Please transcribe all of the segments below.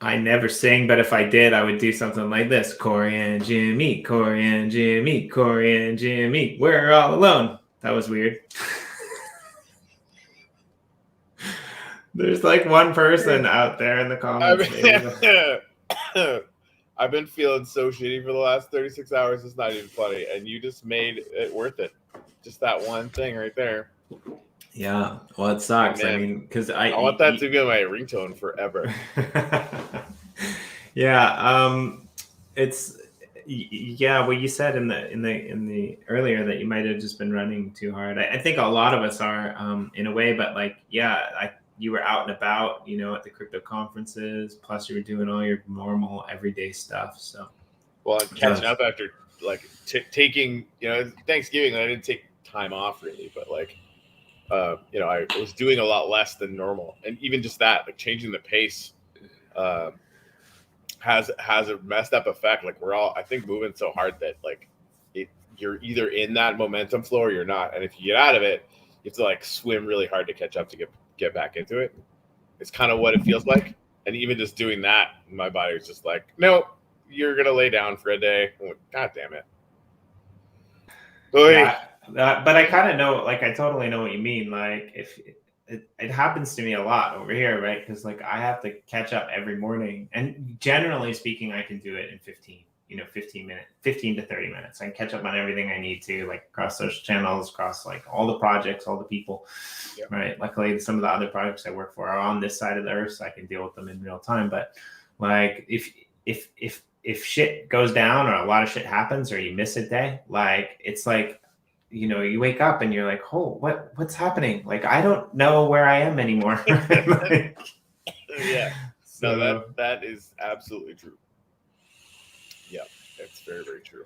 I never sing, but if I did, I would do something like this. Corey and Jimmy, Corey and Jimmy, Corey and Jimmy, we're all alone. That was weird. There's like one person out there in the comments. I've been feeling so shitty for the last 36 hours. It's not even funny. And you just made it worth it. Just that one thing right there. Yeah. Well, it sucks. Man, I mean, because I want that to be my ringtone forever. Yeah. It's well, you said in the earlier that you might have just been running too hard. I think a lot of us are in a way, but like, you were out and about, at the crypto conferences, plus you were doing all your normal everyday stuff. So, well, I'm catching up after like taking, Thanksgiving. I didn't take time off really, but like, I was doing a lot less than normal, and even just that, like changing the pace, has a messed up effect. Like we're all, I think, moving so hard that like you're either in that momentum flow or you're not, and if you get out of it, you have to like swim really hard to catch up to get back into it. It's kind of what it feels like. And even just doing that, my body was just like, nope, you're gonna lay down for a day. I'm like, God damn it. But I kind of know, like, I totally know what you mean. Like, if it happens to me a lot over here, right? Because like I have to catch up every morning, and generally speaking, I can do it in 15 to 30 minutes. I can catch up on everything I need to, like across social channels, across like all the projects, all the people, right? Luckily, some of the other projects I work for are on this side of the earth, so I can deal with them in real time. But like, if shit goes down or a lot of shit happens or you miss a day, like it's like, you wake up and you're like, oh, what's happening? Like, I don't know where I am anymore. Like, yeah. So no, that is absolutely true. Yeah, it's very, very true.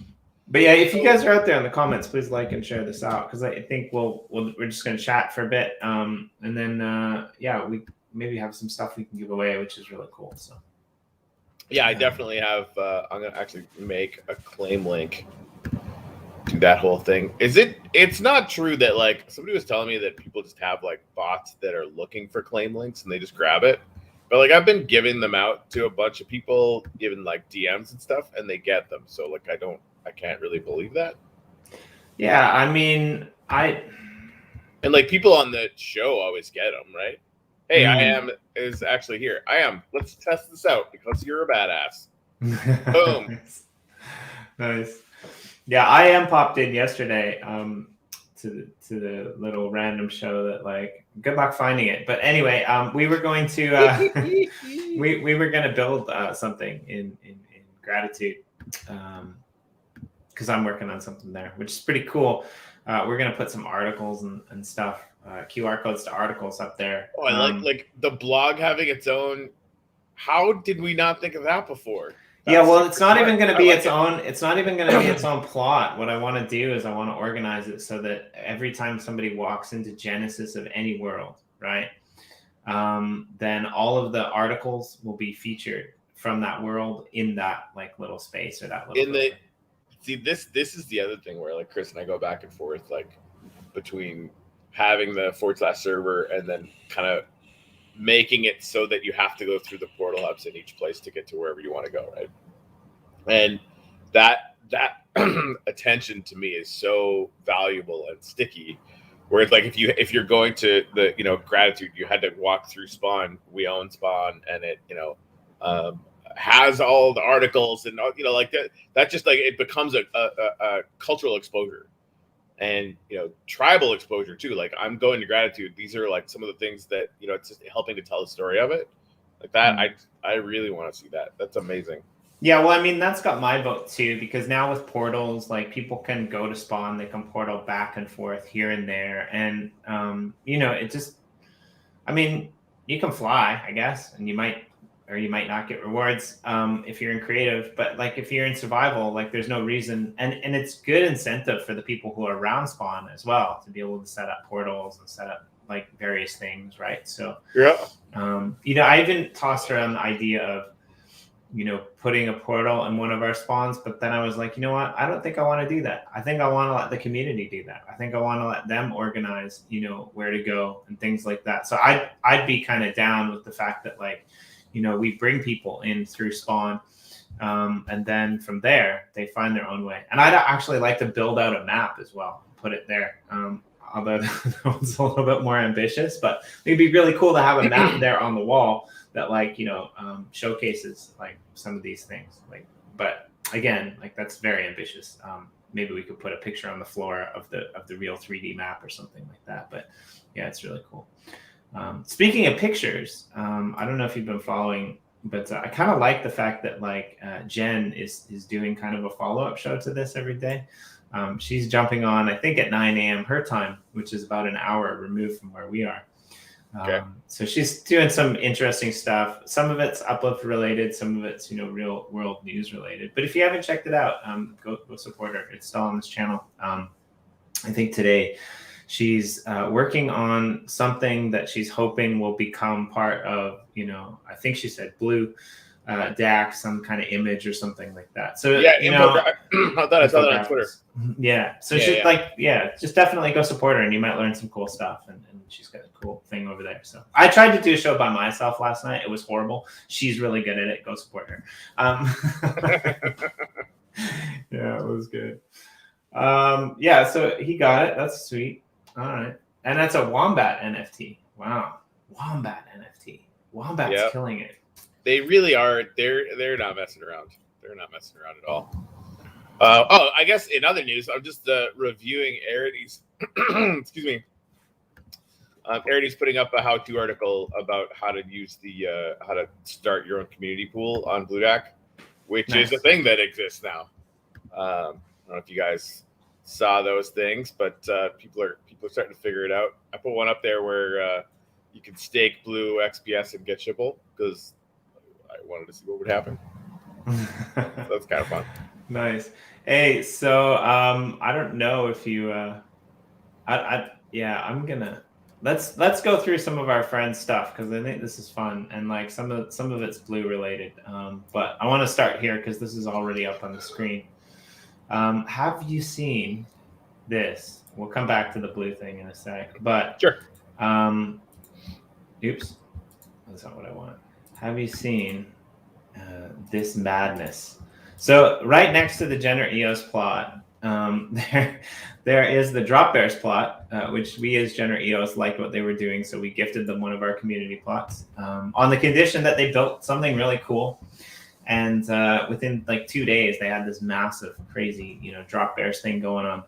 But yeah, if you guys are out there in the comments, please like and share this out, because I think we're just going to chat for a bit, and then we maybe have some stuff we can give away, which is really cool. So yeah, I definitely have. I'm going to actually make a claim link to that whole thing. It's not true that like somebody was telling me that people just have like bots that are looking for claim links and they just grab it. But like I've been giving them out to a bunch of people, giving like DMs and stuff, and they get them. So like I can't really believe that. Yeah, I mean, and like people on the show always get them, right? Hey, I am is actually here. I am. Let's test this out because you're a badass. Boom. Nice. Yeah, I am popped in yesterday to the little random show that, like, good luck finding it. But anyway, we were going to we were going to build something in gratitude, because I'm working on something there, which is pretty cool. We're going to put some articles and stuff, QR codes to articles up there. Oh, I like the blog having its own. How did we not think of that before? Yeah, well, it's not even going to be its own. It's not even going to be its own plot. What I want to do is I want to organize it so that every time somebody walks into Genesis of any world, right, then all of the articles will be featured from that world in that like little space or that little. See, this is the other thing where like Chris and I go back and forth, like between having the /server and then kind of making it so that you have to go through the portal hubs in each place to get to wherever you want to go, right? And that attention to me is so valuable and sticky. Where it's like if you're going to the gratitude, you had to walk through Spawn. We own Spawn, and it has all the articles and like that just like it becomes a cultural exposure. And tribal exposure too. Like I'm going to gratitude. These are like some of the things that it's just helping to tell the story of it. Like that, I really want to see that. That's amazing. Yeah, well, I mean that's got my vote too, because now with portals, like people can go to Spawn, they can portal back and forth here and there, and it just, I mean, you can fly, I guess, and you might not get rewards if you're in creative, but like if you're in survival, like there's no reason, and it's good incentive for the people who are around Spawn as well to be able to set up portals and set up like various things, right? So yeah, I even tossed around the idea of putting a portal in one of our spawns, but then I was like, you know what? I don't think I want to do that. I think I want to let the community do that. I think I want to let them organize, where to go and things like that. So I'd be kind of down with the fact that like, we bring people in through Spawn. And then from there, they find their own way. And I'd actually like to build out a map as well, put it there. Although that was a little bit more ambitious, but it'd be really cool to have a map there on the wall that showcases like some of these things. But again, that's very ambitious. Maybe we could put a picture on the floor of the real 3D map or something like that. But yeah, it's really cool. Speaking of pictures, I don't know if you've been following, but I kind of like the fact that Jen is doing kind of a follow-up show to this every day. She's jumping on, I think, at 9 a.m. her time, which is about an hour removed from where we are. Okay. So she's doing some interesting stuff. Some of it's UpLift related, some of it's real world news related. But if you haven't checked it out, go support her. It's still on this channel. I think today she's working on something that she's hoping will become part of, I think she said Bluejack, some kind of image or something like that. So yeah, I thought I saw that on Twitter. Yeah. So just definitely go support her, and you might learn some cool stuff. And she's got a cool thing over there. So I tried to do a show by myself last night. It was horrible. She's really good at it. Go support her. Yeah, it was good. So he got it. That's sweet. All right. And that's a Wombat NFT. Wow. Wombat NFT. Wombat's killing it. They really are. They're not messing around. They're not messing around at all. I guess in other news, I'm just reviewing Arity's. Excuse me. Arity's putting up a how-to article about how to use how to start your own community pool on Bluejack, which is a thing that exists now. I don't know if you guys saw those things, but people are starting to figure it out. I put one up there where you can stake Blue XPS and get Shipple because I wanted to see what would happen. So that's kind of fun. Nice. Hey, so I don't know if you I'm gonna let's go through some of our friends' stuff because I think this is fun and some of it's Blue related. But I want to start here because this is already up on the screen. Have you seen this? We'll come back to the Blue thing in a sec. But sure. Oops, that's not what I want. Have you seen this madness? So right next to the Generate EOS plot, there is the Drop Bears plot, which we as Generate EOS liked what they were doing, so we gifted them one of our community plots on the condition that they built something really cool. And within 2 days, they had this massive, crazy, Drop Bears thing going on.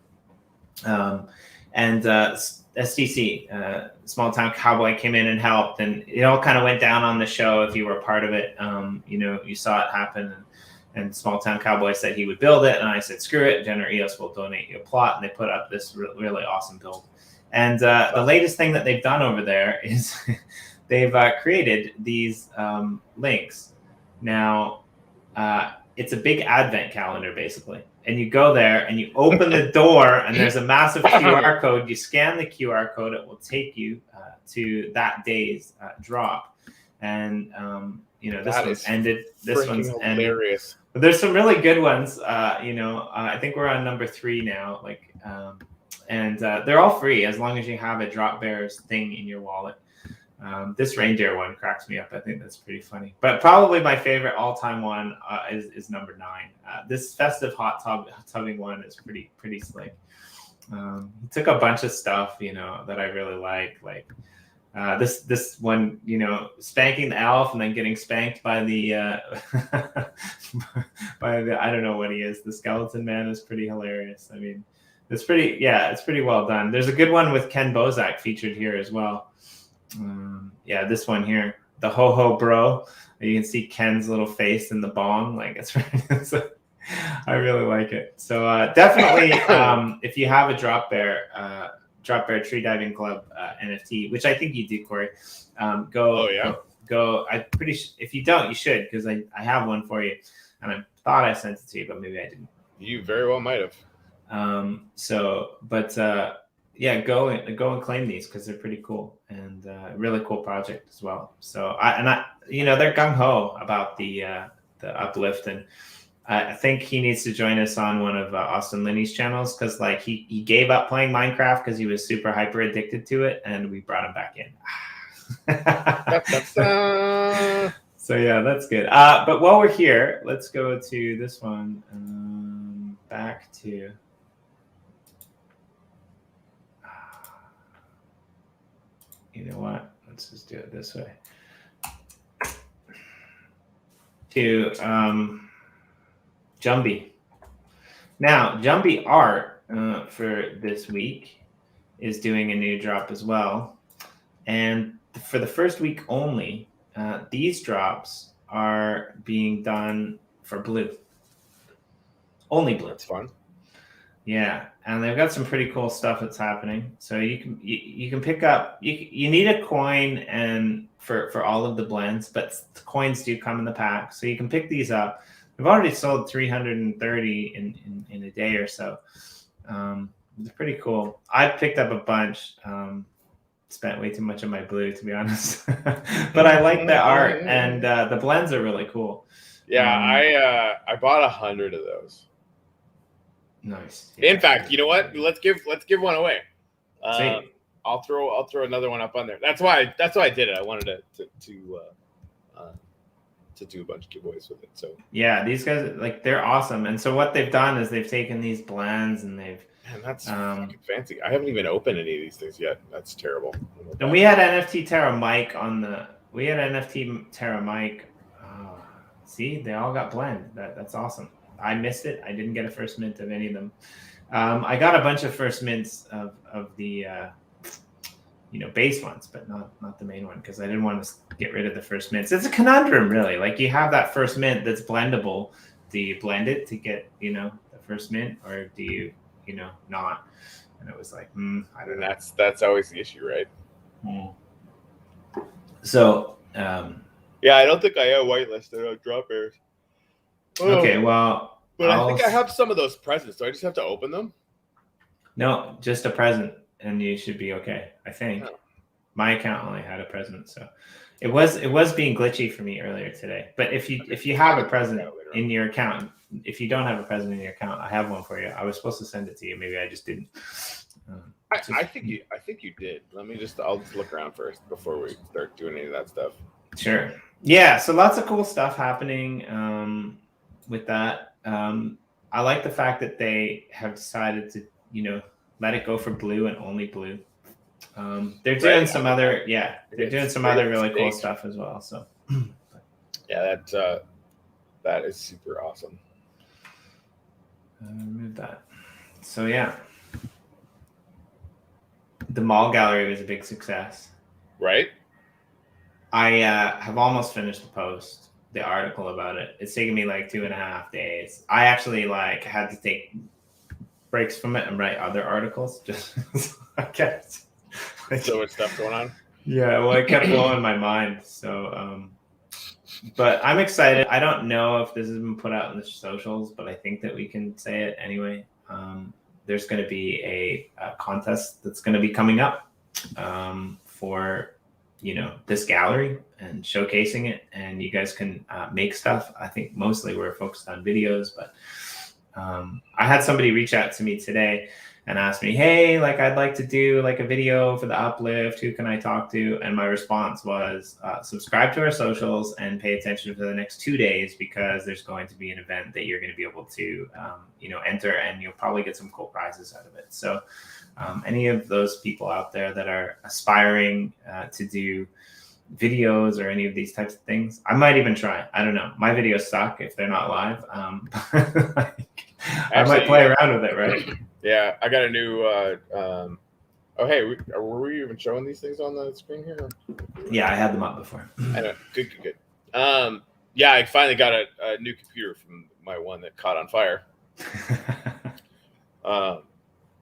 And STC, Small Town Cowboy, came in and helped, and it all kind of went down on the show. If you were part of it, you saw it happen. And Small Town Cowboy said he would build it, and I said, screw it, Generate EOS will donate you a plot, and they put up this really awesome build. And the latest thing that they've done over there is they've created these links. Now, it's a big advent calendar, basically. And you go there, and you open the door, and there's a massive QR code. You scan the QR code, it will take you to that day's drop. And, this one's ended. This one's hilarious. But there's some really good ones. I think we're on number 3 now. And they're all free as long as you have a Drop Bears thing in your wallet. This reindeer one cracks me up. I think that's pretty funny. But probably my favorite all-time one is number 9. This festive hot tubbing one is pretty slick. He took a bunch of stuff, that I really like this one, spanking the elf and then getting spanked by the I don't know what he is. The skeleton man is pretty hilarious. I mean, it's pretty well done. There's a good one with Ken Bozak featured here as well. This one here, the ho ho bro. You can see Ken's little face in the bong. I really like it. So definitely, if you have a Drop Bear Tree Diving Club NFT, which I think you do, Corey, go. I'm pretty sure if you don't, you should, because I have one for you, and I thought I sent it to you, but maybe I didn't. You very well might have. Go and claim these because they're pretty cool and really cool project as well. So they're gung ho about the UpLift, and I think he needs to join us on one of Austin Linney's channels because he gave up playing Minecraft because he was super hyper addicted to it, and we brought him back in. So yeah, that's good. But while we're here, let's go to this one. Back to you know what? Let's just do it this way. To Jumbie. Now, Jumbie Art for this week is doing a new drop as well, and for the first week only, these drops are being done for blue. Only blue. That's fun. Yeah, and they've got some pretty cool stuff that's happening. So you can pick up. You need a coin and for all of the blends, but the coins do come in the pack, so you can pick these up. We've already sold 330 in a day or so. It's pretty cool. I picked up a bunch. Spent way too much of my blue, to be honest. But I like the art, and the blends are really cool. Yeah, I bought 100 of those. Nice. Yeah. In fact, you know what? Let's give one away. Sweet. I'll throw another one up on there. That's why I did it. I wanted to do a bunch of giveaways with it. So yeah, these guys they're awesome. And so what they've done is they've taken these blends and they've that's fucking fancy. I haven't even opened any of these things yet. That's terrible. And we had NFT Terra Mike NFT Terra Mike. See, they all got blend. That's awesome. I missed it. I didn't get a first mint of any of them. I got a bunch of first mints of the base ones, but not the main one, because I didn't want to get rid of the first mints. It's a conundrum, really. Like, you have that first mint that's blendable. Do you blend it to get the first mint, or do you not? And it was like, I don't know. That's always the issue, right? So yeah, I don't think I have whitelisted on drop bears. Okay, well, but I think I have some of those presents. Do I just have to open them? No, just a present, and you should be okay. I think Oh. My account only had a present, so it was being glitchy for me earlier today. But if you have a present in your account, if you don't have a present in your account, I have one for you. I was supposed to send it to you. Maybe I just didn't. I think you did. I'll just look around first before we start doing any of that stuff. Sure. Yeah. So lots of cool stuff happening with that. I like the fact that they have decided to, let it go for blue and only blue. They're doing some other, really cool stuff as well. So yeah, that is super awesome. Remove that. So yeah, the mall gallery was a big success. Right. I have almost finished the article about it. It's taken me like 2.5 days. I actually had to take breaks from it and write other articles. Just I kept so much stuff going on. Yeah, well, it kept blowing my mind. So, but I'm excited. I don't know if this has been put out in the socials, but I think that we can say it anyway. There's going to be a contest that's going to be coming up for this gallery and showcasing it, and you guys can make stuff. I think mostly we're focused on videos, but I had somebody reach out to me today and ask me, hey, I'd like to do a video for the UpLift. Who can I talk to? And my response was subscribe to our socials and pay attention for the next 2 days, because there's going to be an event that you're going to be able to enter, and you'll probably get some cool prizes out of it. So any of those people out there that are aspiring to do videos or any of these types of things, I might even try. I don't know. My videos suck if they're not live. I might play around with it, right? Yeah, I got a new. Oh, hey, were we even showing these things on the screen here? Yeah, I had them up before. I know. Good. Yeah, I finally got a new computer from my one that caught on fire.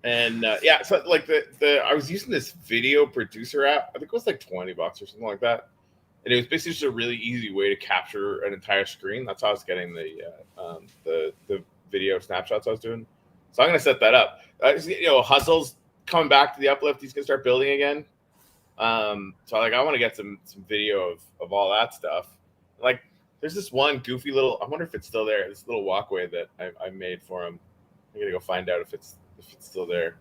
Yeah, so I was using this video producer app. I think it was like $20 or something like that, and it was basically just a really easy way to capture an entire screen. That's how I was getting the video snapshots I was doing. So I'm gonna set that up. Hustle's coming back to the UpLift. He's gonna start building again. So I want to get some video of all that stuff. There's this one goofy little. I wonder if it's still there. This little walkway that I made for him. I'm gonna go find out if it's still there.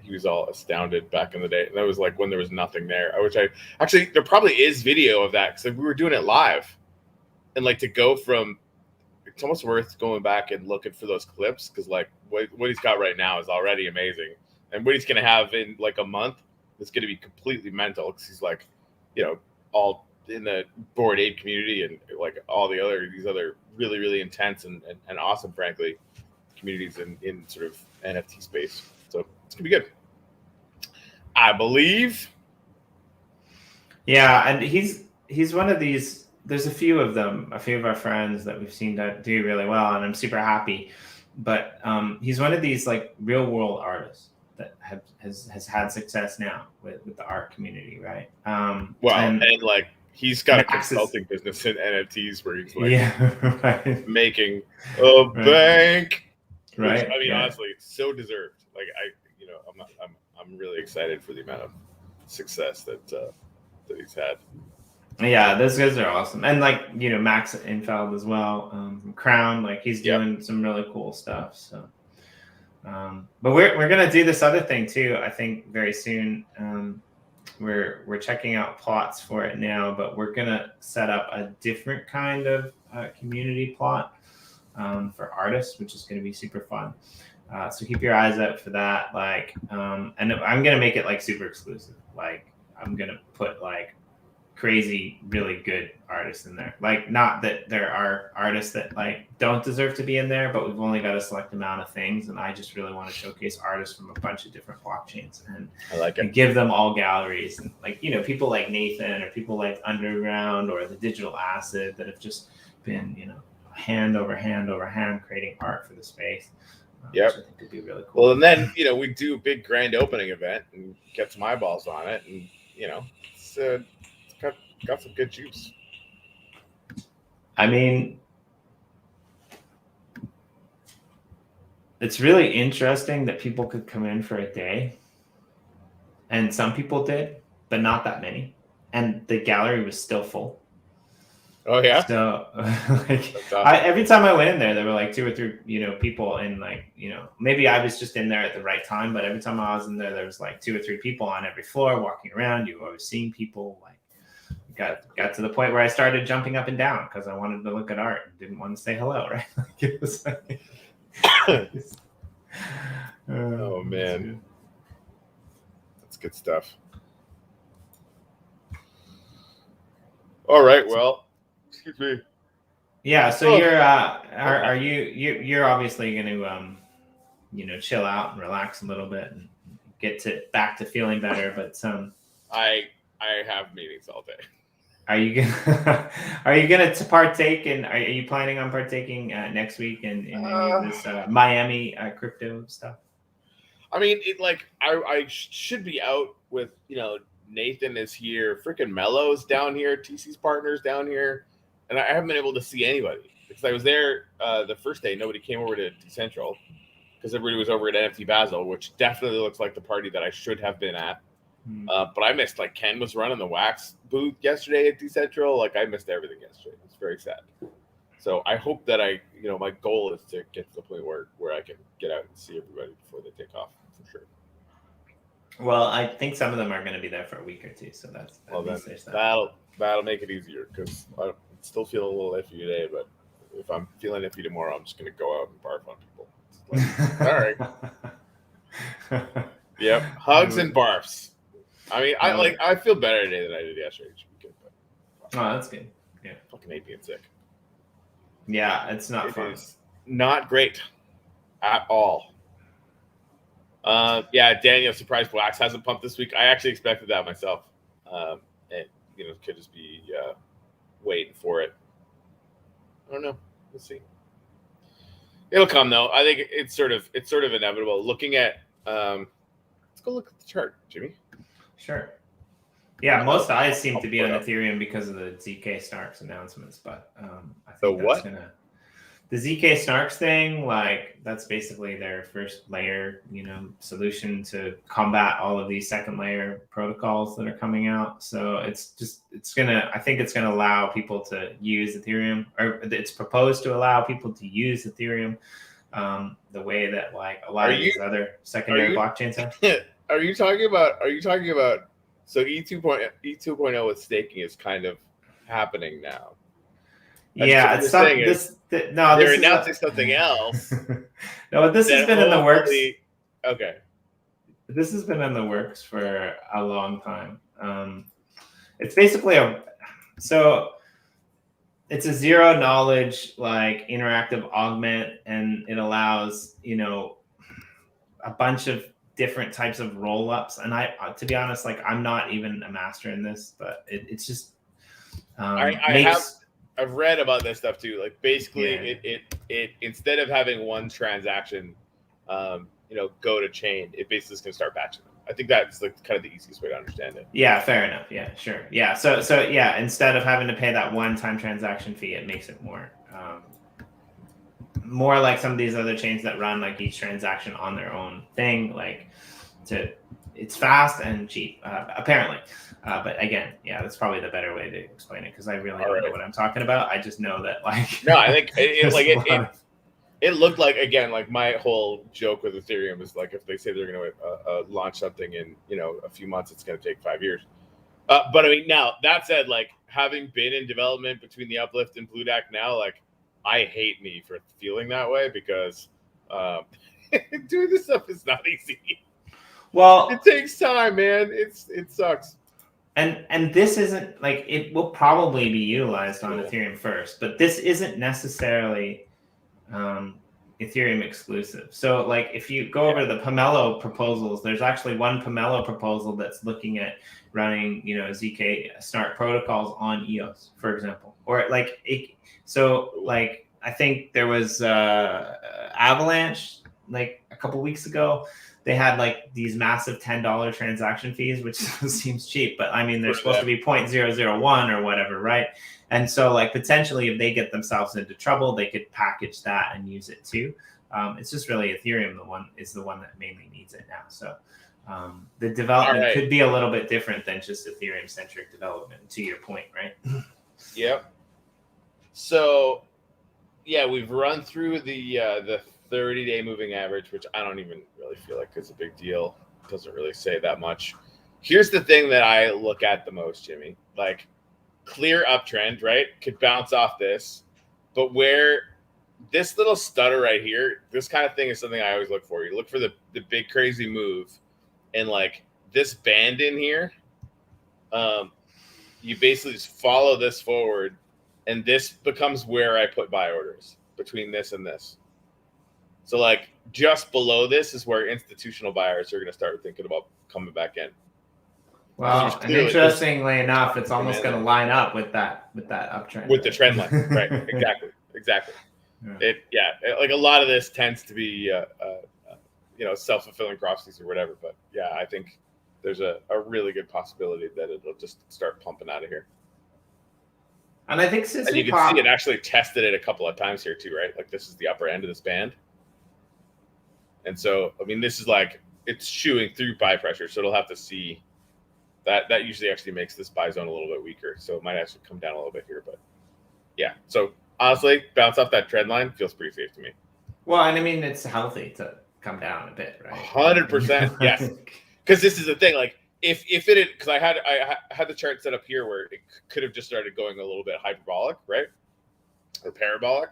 he was all astounded back in the day. And that was like when there was nothing there. There probably is video of that because we were doing it live, and like to go from, it's almost worth going back and looking for those clips because like what he's got right now is already amazing, and what he's gonna have in like a month is gonna be completely mental because he's like, all in the Bored Ape community and like all these other really, really intense and awesome, frankly, communities in sort of NFT space. So it's gonna be good, I believe. Yeah, and he's one of these. There's a few of them, a few of our friends that we've seen that do really well, and I'm super happy. But he's one of these like real world artists that has had success now with the art community, right? And like he's got a consulting business in NFTs where he's like right. making a bank. Right. Which, I mean, honestly, it's so deserved. Like I'm really excited for the amount of success that he's had. Yeah, those guys are awesome, and like Max Infeld as well, from Crown. Like he's doing some really cool stuff. So, but we're gonna do this other thing too. I think very soon. We're checking out plots for it now, but we're gonna set up a different kind of community plot for artists, which is gonna be super fun. So keep your eyes out for that. Like, and I'm gonna make it like super exclusive. Like, I'm gonna put like crazy, really good artists in there. Like, not that there are artists that like don't deserve to be in there, but we've only got a select amount of things, and I just really want to showcase artists from a bunch of different blockchains and I like it. And give them all galleries, and like people like Nathan or people like Underground or the Digital Acid that have just been hand over hand over hand creating art for the space. Yep. Which I think could be really cool. Well, and then we do a big grand opening event and get some eyeballs on it, and it's got some good juice. I mean, it's really interesting that people could come in for a day, and some people did, but not that many, and the gallery was still full. Oh yeah. So like, every time I went in there were like 2 or 3 people, and like maybe I was just in there at the right time, but every time I was in there was like 2 or 3 people on every floor walking around. You were always seeing people. Like, got to the point where I started jumping up and down because I wanted to look at art and didn't want to say hello, right? Like, it was like oh man, that's good stuff. All right, well, excuse me. Yeah, so you're obviously going to chill out and relax a little bit and get back to feeling better, but I have meetings all day. Are you gonna partake in? Are you planning on partaking next week in any of this Miami crypto stuff? I mean, I should be out with Nathan is here, freaking Mello's down here, TC's partners down here, and I haven't been able to see anybody because I was there the first day. Nobody came over to Decentral because everybody was over at NFT Basel, which definitely looks like the party that I should have been at. But I missed, like, Ken was running the wax booth yesterday at Decentral. Like, I missed everything yesterday. It's very sad. So I hope that my goal is to get to the point where I can get out and see everybody before they take off, for sure. Well, I think some of them are going to be there for a week or two, so that's that'll make it easier because I still feel a little iffy today. But if I'm feeling iffy tomorrow, I'm just going to go out and barf on people. All right. Yep. Hugs and barfs. I mean, I feel better today than I did yesterday. It should be good, but oh, that's good. Yeah. Fucking hate being sick. Yeah, it's not fun. It's not great at all. Daniel, surprise wax hasn't pumped this week. I actually expected that myself. And could just be waiting for it. I don't know. We'll see. It'll come though. I think it's sort of inevitable. Looking at let's go look at the chart, Jimmy. Sure. Yeah, most eyes seem to be on Ethereum because of the ZK Snarks announcements, but I think the ZK Snarks thing, like, that's basically their first layer, solution to combat all of these second layer protocols that are coming out. So I think it's gonna allow people to use Ethereum, or it's proposed to allow people to use Ethereum the way that like a lot of these other secondary blockchains have. Are you talking about? So E2.0 with staking is kind of happening now. Yeah, it's some this. No, they're this is announcing something else. No, this has been in the works. Okay. This has been in the works for a long time. It's basically it's a zero knowledge like interactive augment, and it allows a bunch of different types of roll ups. And I, to be honest, like I'm not even a master in this, but it's just I've read about this stuff too. Like basically, it instead of having one transaction, go to chain, it basically is going to start batching them. I think that's like kind of the easiest way to understand it. Yeah, fair enough. Yeah, sure. Yeah, so yeah, instead of having to pay that one-time transaction fee, it makes it more like some of these other chains that run like each transaction on their own thing. Like, it's fast and cheap, apparently. But again, yeah, that's probably the better way to explain it because I really don't know what I'm talking about. I just know that like no, I think it looked like, again, like my whole joke with Ethereum is like if they say they're going to launch something in a few months, it's going to take 5 years. But I mean, now that said, like having been in development between the UpLift and Bluejack now, like I hate me for feeling that way because doing this stuff is not easy. Well, it takes time, man. It sucks. And this isn't like, it will probably be utilized on Ethereum first, but this isn't necessarily Ethereum exclusive. So like if you go over the Pomelo proposals, there's actually one Pomelo proposal that's looking at running, ZK Snark protocols on EOS, for example. Or like I think there was Avalanche like a couple weeks ago. They had like these massive $10 transaction fees, which seems cheap, but I mean, they're supposed to be 0.001 or whatever, right? And so like potentially if they get themselves into trouble, they could package that and use it too. It's just really Ethereum is the one that mainly needs it now. So the development could be a little bit different than just Ethereum centric development, to your point, right? Yep. So yeah, we've run through the 30-day moving average, which I don't even really feel like is a big deal. It doesn't really say that much. Here's the thing that I look at the most, Jimmy. Like, clear uptrend, right? Could bounce off this. But where this little stutter right here, this kind of thing is something I always look for. You look for the big crazy move. And like this band in here, you basically just follow this forward. And this becomes where I put buy orders between this and this. So like just below this is where institutional buyers are going to start thinking about coming back in. Well, and interestingly enough, it's almost going to line up with that uptrend. With the trend line, right? Exactly. Yeah. Like a lot of this tends to be, self-fulfilling prophecies or whatever. But yeah, I think there's a really good possibility that it'll just start pumping out of here. And I think since you can see it actually tested it a couple of times here too, right? Like this is the upper end of this band. And so, I mean, this is like, it's chewing through buy pressure. So it'll have to see that usually actually makes this buy zone a little bit weaker. So it might actually come down a little bit here, but yeah. So honestly, bounce off that trend line feels pretty safe to me. Well, and I mean, it's healthy to come down a bit, right? 100%. Yes. Because this is the thing, like if it had, because I had the chart set up here where it could have just started going a little bit hyperbolic, right? Or parabolic.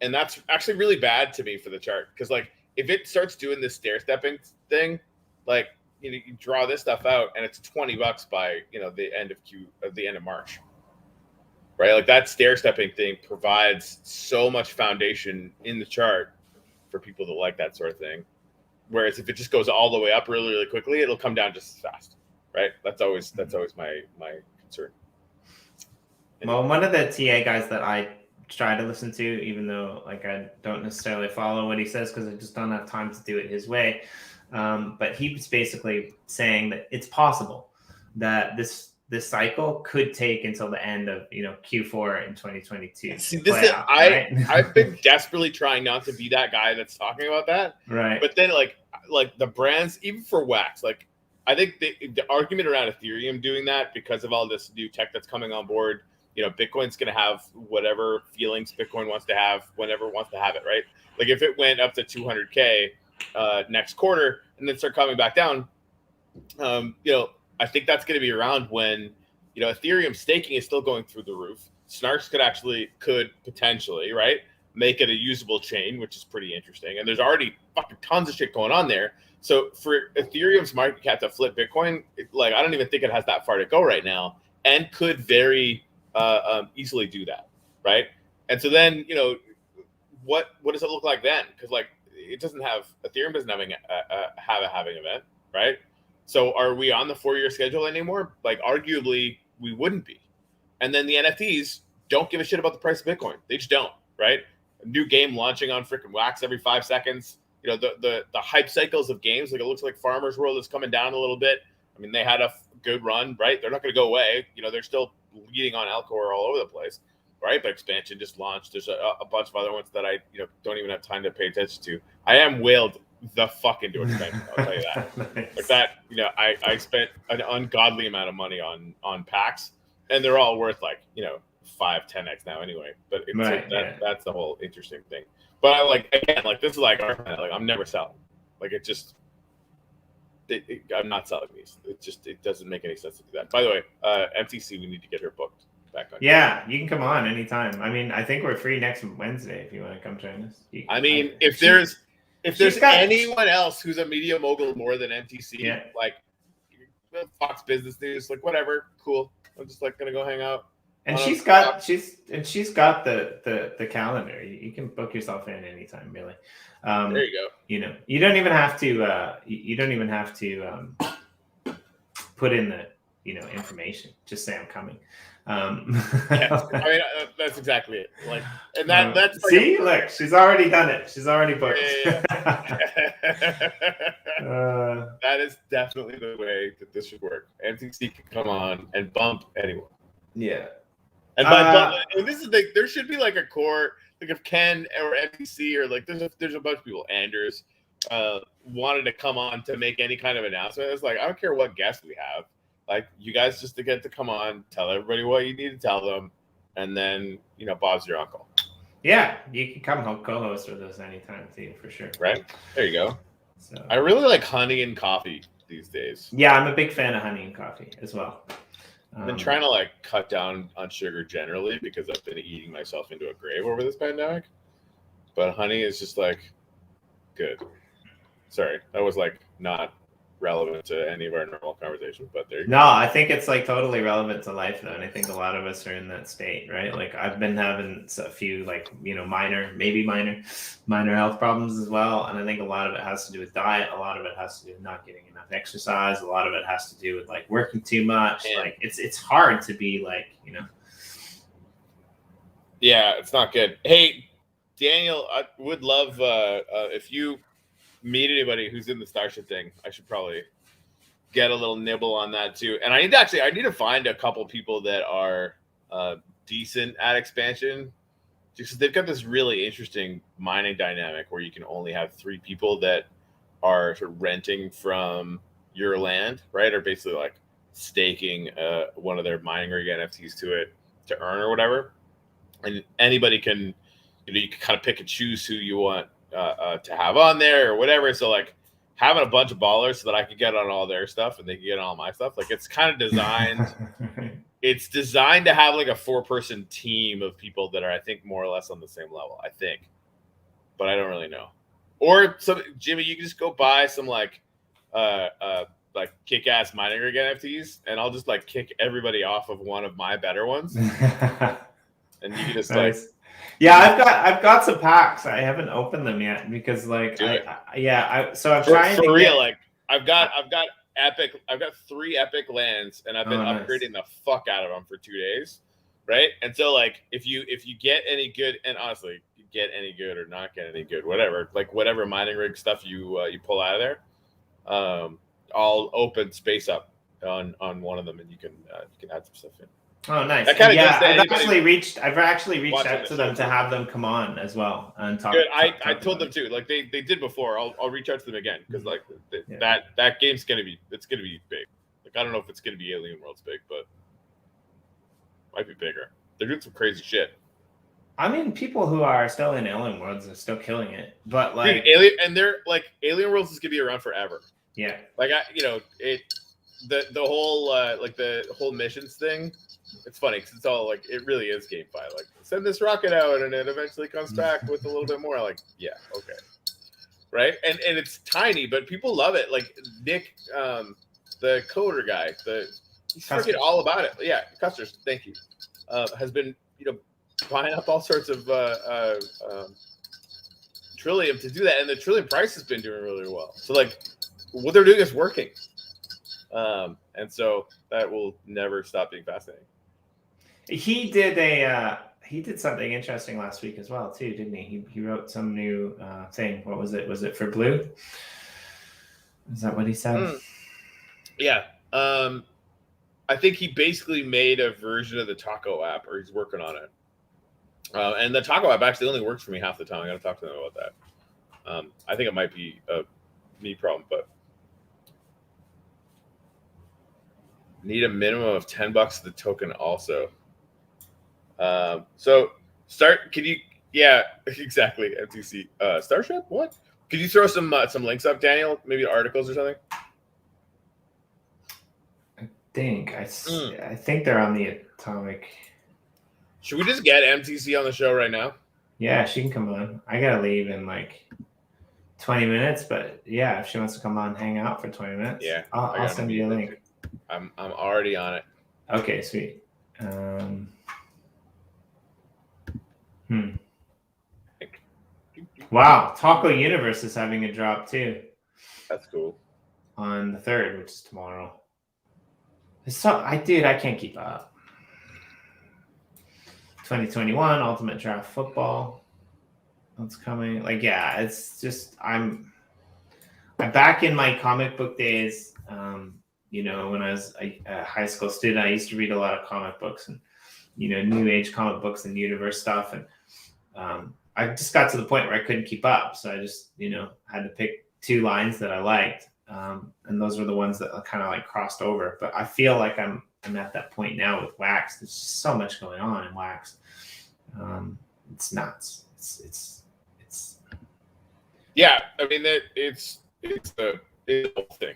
And that's actually really bad to me for the chart. Because like, if it starts doing this stair stepping thing, like you draw this stuff out and it's $20 by the end of March, right? Like that stair stepping thing provides so much foundation in the chart for people that like that sort of thing. Whereas if it just goes all the way up really, really quickly, it'll come down just as fast, right? That's always my concern. Well, one of the TA guys that I try to listen to, even though like I don't necessarily follow what he says because I just don't have time to do it his way. But he was basically saying that it's possible that this cycle could take until the end of Q4 in 2022. See, I've been desperately trying not to be that guy that's talking about that. Right. But then like the brands, even for Wax, like I think the argument around Ethereum doing that because of all this new tech that's coming on board. Bitcoin's going to have whatever feelings Bitcoin wants to have whenever it wants to have it, right? Like if it went up to 200K next quarter and then start coming back down, I think that's going to be around when, Ethereum staking is still going through the roof. Snarks could potentially, right, make it a usable chain, which is pretty interesting. And there's already fucking tons of shit going on there. So for Ethereum's market cap to flip Bitcoin, I don't even think it has that far to go right now, and could very easily do that, right? And so then, what does it look like then? Because Ethereum doesn't have a halving event, right? So are we on the 4-year schedule anymore? Arguably, we wouldn't be. And then the NFTs don't give a shit about the price of Bitcoin. They just don't, right? A new game launching on freaking Wax every 5 seconds. The hype cycles of games, it looks like Farmer's World is coming down a little bit. I mean, they had a good run, right? They're not going to go away. They're still leading on Alcor all over the place, right? But expansion just launched. There's a bunch of other ones that I don't even have time to pay attention to. I am whaled the fuck into expansion. I'll tell you that. Nice. I spent an ungodly amount of money on packs, and they're all worth 5-10x now anyway. But that's the whole interesting thing. But this is our plan. I'm never selling. I'm not selling these. It doesn't make any sense to do that. By the way, MTC, we need to get her booked back on. Yeah, you can come on anytime. I mean, I think we're free next Wednesday if you want to come join us. If there's anyone else who's a media mogul more than MTC, Fox Business News, whatever, cool. I'm just gonna go hang out. And she's got the calendar. You can book yourself in anytime, really. There you go. You don't even have to. You don't even have to put in the information. Just say I'm coming. That's exactly it. And that's see, look, she's already done it. She's already booked. That is definitely the way that this should work. MTC can come on and bump anyone. Yeah. And and this is there should be a core, if Ken or MTC or there's a bunch of people, Anders, wanted to come on to make any kind of announcement. It's I don't care what guest we have. You guys just to get to come on, tell everybody what you need to tell them, and then Bob's your uncle. Yeah, you can come co-host with us anytime too, for sure. Right there, you go. So I really like honey and coffee these days. Yeah, I'm a big fan of honey and coffee as well. I've been trying to cut down on sugar generally because I've been eating myself into a grave over this pandemic. But honey is just good. Sorry, that was not relevant to any of our normal conversation, but there you go. No, I think it's totally relevant to life though, and I think a lot of us are in that state, right? I've been having a few minor health problems as well, and I think a lot of it has to do with diet, a lot of it has to do with not getting enough exercise, a lot of it has to do with working too much. It's hard to be Yeah, it's not good. Hey, Daniel, I would love if you meet anybody who's in the Starship thing, I should probably get a little nibble on that too. And I need to find a couple people that are decent at expansion, because they've got this really interesting mining dynamic where you can only have 3 people that are sort of renting from your land, right? Or basically staking one of their mining rig NFTs to it to earn or whatever. And anybody can, you can kind of pick and choose who you want to have on there or whatever. So having a bunch of ballers so that I could get on all their stuff and they can get on all my stuff. It's kind of designed. It's designed to have a 4-person team of people that are, I think, more or less on the same level. I think, but I don't really know. Or Jimmy, you can just go buy some kick-ass mining rig NFTs, and I'll just kick everybody off of one of my better ones, and you can just nice. Yeah, I've got some packs. I haven't opened them yet because I'm trying for real. I've got epic. I've got 3 epic lands, and I've been upgrading the fuck out of them for 2 days, right? And so if you get any good, and honestly, you get any good or not get any good, whatever, whatever mining rig stuff you pull out of there, I'll open space up on one of them, and you can add some stuff in. Oh, nice. I've actually reached out to them to have them come on as well and talk. Good. I told them too. They did before. I'll reach out to them again because that game's gonna be big. I don't know if it's gonna be Alien Worlds big, but might be bigger. They're doing some crazy shit. I mean, people who are still in Alien Worlds are still killing it, but Alien Worlds is gonna be around forever. Yeah. Like the whole like the whole missions thing. It's funny because it's all like it really is GameFi. Like send this rocket out and it eventually comes back with a little bit more. Like yeah, okay, right? And it's tiny, but people love it. Like Nick, the coder guy, he's freaking all about it. Yeah, Custer's, thank you. Has been buying up all sorts of Trillium to do that, and the Trillium price has been doing really well. So like what they're doing is working. And so that will never stop being fascinating. He did something interesting last week as well too, didn't he? He wrote some new thing. What was it? Was it for Blue? Is that what he said? Yeah. I think he basically made a version of the Taco app, or he's working on it. And the Taco app actually only works for me half the time. I got to talk to them about that. I think it might be a me problem, but need a minimum of $10 of the token also. So start. Can you? Yeah, exactly. MTC Starship. What? Could you throw some links up, Daniel? Maybe articles or something. I think they're on the Atomic. Should we just get MTC on the show right now? Yeah, she can come on. I gotta leave in like 20 minutes, but yeah, if she wants to come on, hang out for 20 minutes. Yeah, I'll send you a link. I'm already on it. Okay, sweet. Wow, Taco Universe is having a drop too. That's cool. On the 3rd, which is tomorrow. So I can't keep up. 2021 Ultimate Draft Football. That's coming. Like, yeah, it's just I'm back in my comic book days. When I was a high school student, I used to read a lot of comic books and new age comic books and universe stuff, and I just got to the point where I couldn't keep up. So I just had to pick 2 lines that I liked, and those were the ones that kind of like crossed over. But I feel like I'm at that point now with Wax. There's just so much going on in Wax. It's nuts. It's yeah. I mean it's the whole thing.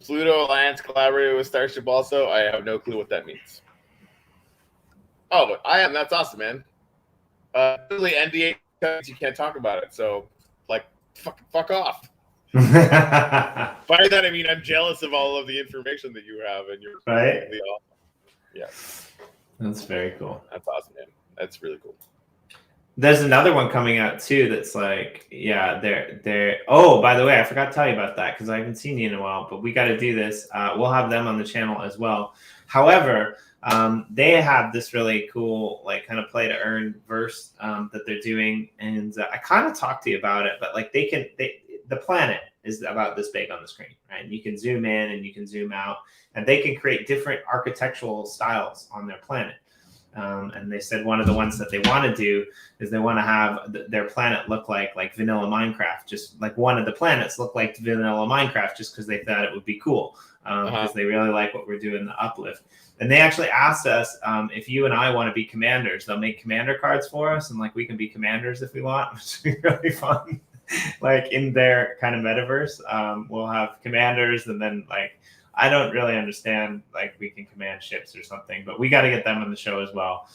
Pluto Alliance collaborated with Starship also. I have no clue what that means. Oh, but I am. That's awesome, man. Really, NDA you can't talk about it. So, like, fuck off. By that I mean I'm jealous of all of the information that you have, and you're right. Really awesome. Yeah, that's very cool. That's awesome, man. That's really cool. There's another one coming out too that's like, yeah, they're oh, by the way, I forgot to tell you about that because I haven't seen you in a while, but we got to do this. We'll have them on the channel as well. However, they have this really cool like kind of play to earn verse that they're doing, and I kind of talked to you about it, but like the planet is about this big on the screen, right? And you can zoom in and you can zoom out, and they can create different architectural styles on their planet. And they said one of the ones that they want to do is they want to have their planet look like vanilla Minecraft, just like one of the planets look like vanilla Minecraft, just because they thought it would be cool, because they really like what we're doing in the UpLift. And they actually asked us if you and I want to be commanders. They'll make commander cards for us, and like we can be commanders if we want, which would be really fun. Like in their kind of metaverse, we'll have commanders, and then like I don't really understand like we can command ships or something, but we got to get them on the show as well.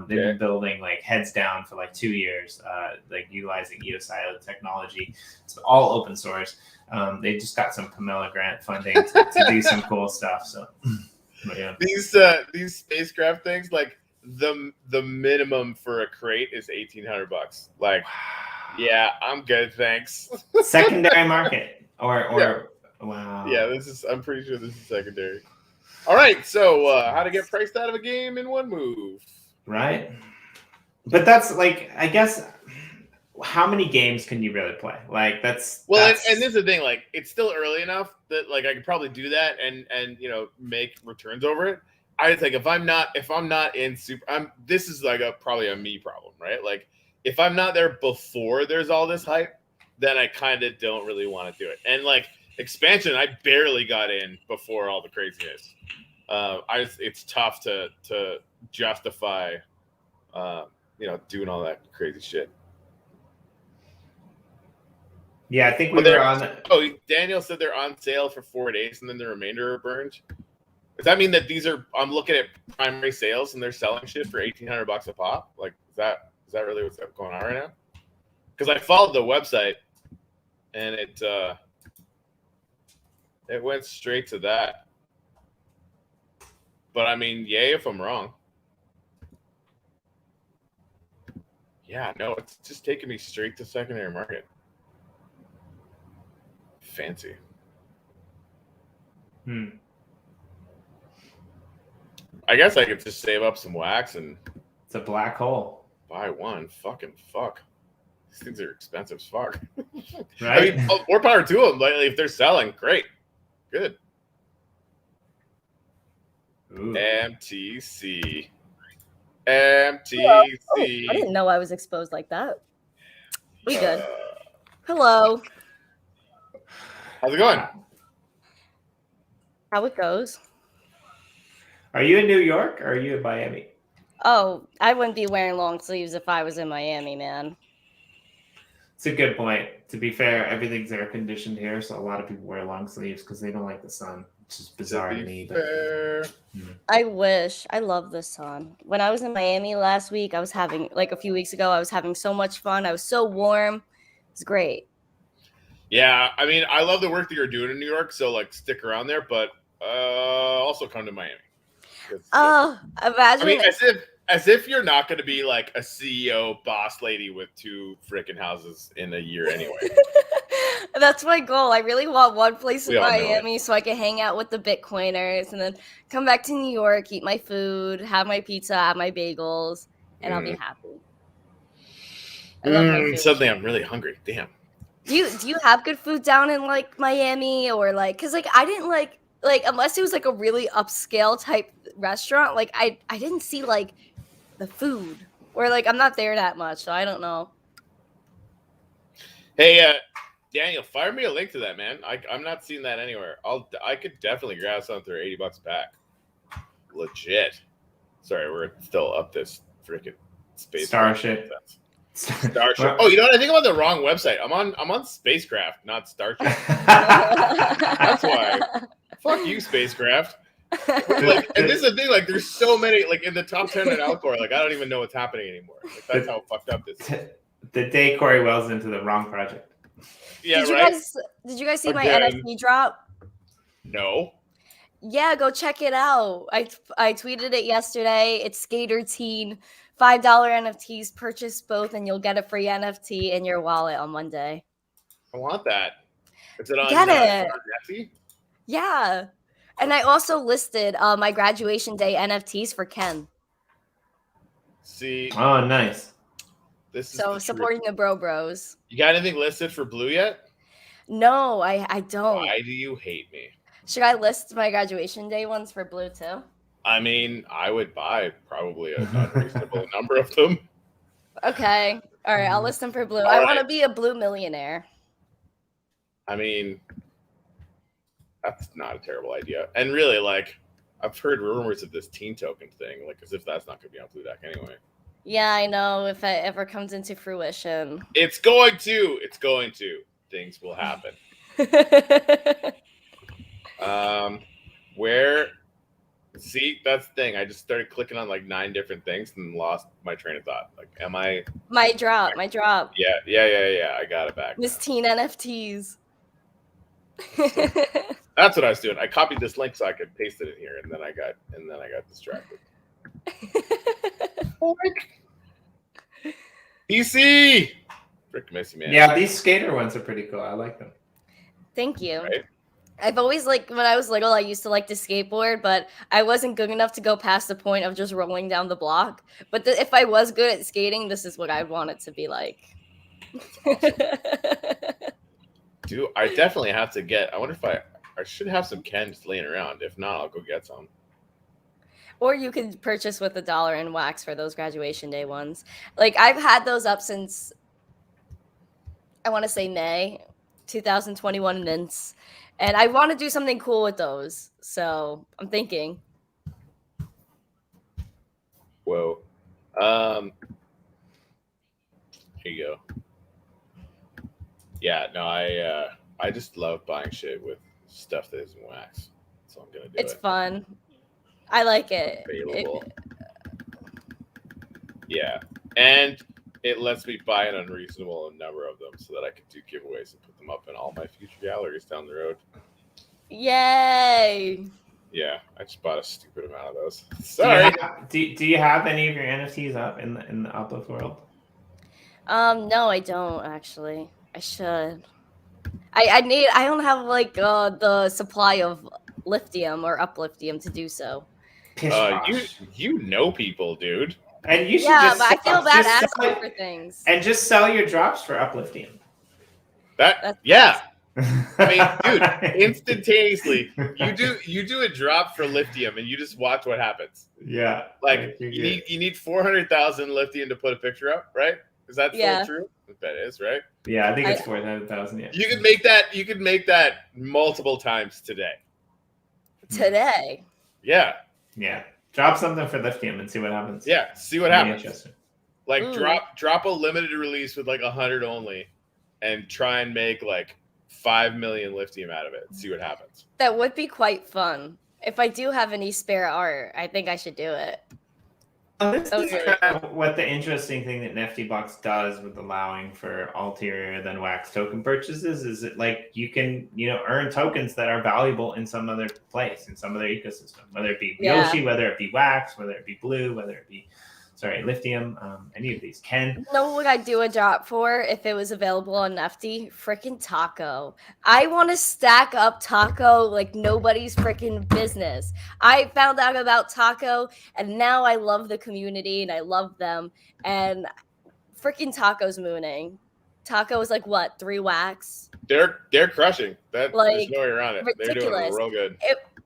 They've been building like heads down for like 2 years, like utilizing EOSIO technology. It's all open source. They just got some Pamela grant funding to do some cool stuff. So but yeah. These spacecraft things, like the minimum for a crate is $1,800. Like, yeah, I'm good, thanks. Secondary market or yeah. Wow. Yeah, I'm pretty sure this is secondary. All right, so how to get priced out of a game in one move. Right. But that's like, I guess, how many games can you really play? Like that's and this is the thing, like it's still early enough that like I could probably do that and make returns over it. I think if I'm not in super, this is like probably a me problem, right? Like if I'm not there before there's all this hype, then I kind of don't really want to do it. And like expansion, I barely got in before all the craziness. It's tough to justify, doing all that crazy shit. Yeah, I think we were on. Oh, Daniel said they're on sale for 4 days, and then the remainder are burned. Does that mean that these are? I'm looking at primary sales, and they're selling shit for $1,800 a pop. Like, is that really what's going on right now? Because I followed the website, and it went straight to that. But I mean, yay if I'm wrong. Yeah, no, it's just taking me straight to secondary market. Fancy. I guess I could just save up some wax and. It's a black hole. Buy one. Fucking fuck. These things are expensive as fuck. Right? I mean, more power to them. Like, if they're selling, great. Good. Ooh. MTC. Oh, I didn't know I was exposed like that. We good. Hello. How's it going? How it goes. Are you in New York or are you in Miami? Oh, I wouldn't be wearing long sleeves if I was in Miami, man. It's a good point. To be fair, everything's air conditioned here, so a lot of people wear long sleeves because they don't like the sun. It's just bizarre to me. But I wish. I love the sun. When I was in Miami last week, I was having, like a few weeks ago, I was having so much fun. I was so warm. It's great. Yeah, I mean, I love the work that you're doing in New York, so like stick around there, but also come to Miami. Imagine. I mean, as if you're not going to be like a CEO boss lady with 2 freaking houses in a year anyway. That's my goal. I really want one place in Miami so I can hang out with the Bitcoiners and then come back to New York, eat my food, have my pizza, have my bagels, and I'll be happy. I love my food. Suddenly I'm really hungry. Damn. Do you have good food down in like Miami or like, cause like I didn't like unless it was like a really upscale type restaurant, like I didn't see like the food, or like I'm not there that much, so I don't know. Hey, Daniel, fire me a link to that, man. I'm not seeing that anywhere. I could definitely grab something for $80 back. Legit. Sorry, we're still up this freaking space Starship. Starship. Oh, you know what? I think I'm on the wrong website. I'm on Spacecraft, not Starship. That's why. Fuck you, Spacecraft. Like, and this is the thing. Like, there's so many. Like, in the top 10 in Alcor, like I don't even know what's happening anymore. Like, that's how fucked up this is. The day Corey Wells into the wrong project. Yeah, Did you guys see my NFT drop? No. Yeah, go check it out. I tweeted it yesterday. It's Skater Teen. $5 NFTs. Purchase both, and you'll get a free NFT in your wallet on Monday. I want that. Is it on? Get it. On Etsy? Yeah, and I also listed my graduation day NFTs for Ken. See. Oh, nice. This is so supporting the bros. You got anything listed for Blue yet? No, I don't. Why do you hate me? Should I list my graduation day ones for Blue too? I mean, I would buy probably a unreasonable number of them. Okay. All right, I'll list them for Blue. I want to be a Blue millionaire. I mean, that's not a terrible idea. And really, like, I've heard rumors of this teen token thing, like, as if that's not going to be on Bluejack anyway. Yeah, I know. If it ever comes into fruition. It's going to. It's going to. Things will happen. Where... See, that's the thing. I just started clicking on like 9 different things and lost my train of thought. Like, am I... My drop. Yeah. I got it back. Miss Teen NFTs. That's what I was doing. I copied this link so I could paste it in here, and then I got distracted. PC! Frick missy, man. Yeah, these skater ones are pretty cool. I like them. Thank you. Right? I've always, like, when I was little, I used to like to skateboard, but I wasn't good enough to go past the point of just rolling down the block. But if I was good at skating, this is what I'd want it to be like. Dude, I definitely have to get... I wonder if I should have some Ken just laying around. If not, I'll go get some. Or you could purchase with $1 in wax for those graduation day ones. Like, I've had those up since, I want to say May 2021 mints. And I want to do something cool with those. So I'm thinking. Whoa. Here you go. Yeah, no, I just love buying shit with stuff that isn't wax. So I'm gonna do It's it. fun. I like it. Available. Yeah, and it lets me buy an unreasonable number of them so that I can do giveaways and put them up in all my future galleries down the road. Yay! Yeah, I just bought a stupid amount of those. Sorry. Do you have any of your NFTs up in the UpLift world? No, I don't actually. I should. I don't have like the supply of lithium or upliftium to do so. You know people, dude. And you should Yeah, but I feel bad asking for things. And just sell your drops for upliftium. That's yeah. I mean, dude, instantaneously, you do a drop for lithium, and you just watch what happens. Yeah, like you need 400,000 lithium to put a picture up, right? Is that still true? That is, right? Yeah, I think it's 400,000. Yeah, you could make that multiple times today. Today. Yeah. Yeah. Drop something for lithium and see what happens. Yeah, see what happens. Interesting. Like drop a limited release with like 100 only, and try and make like 5 million lithium out of it. See what happens. That would be quite fun. If I do have any spare art, I think I should do it. This is kind of what the interesting thing that Nifty Box does with allowing for ulterior than wax token purchases is that like you can earn tokens that are valuable in some other place, in some other ecosystem, whether it be Yoshi, whether it be wax, whether it be blue, whether it be lithium, any of these can. Know what I'd do a drop for if it was available on Nifty? Freaking Taco. I want to stack up Taco like nobody's freaking business. I found out about Taco and now I love the community and I love them. And freaking Taco's mooning. Taco is like what, 3 wax? They're crushing. That like, there's no way around it. Ridiculous. They're doing real good.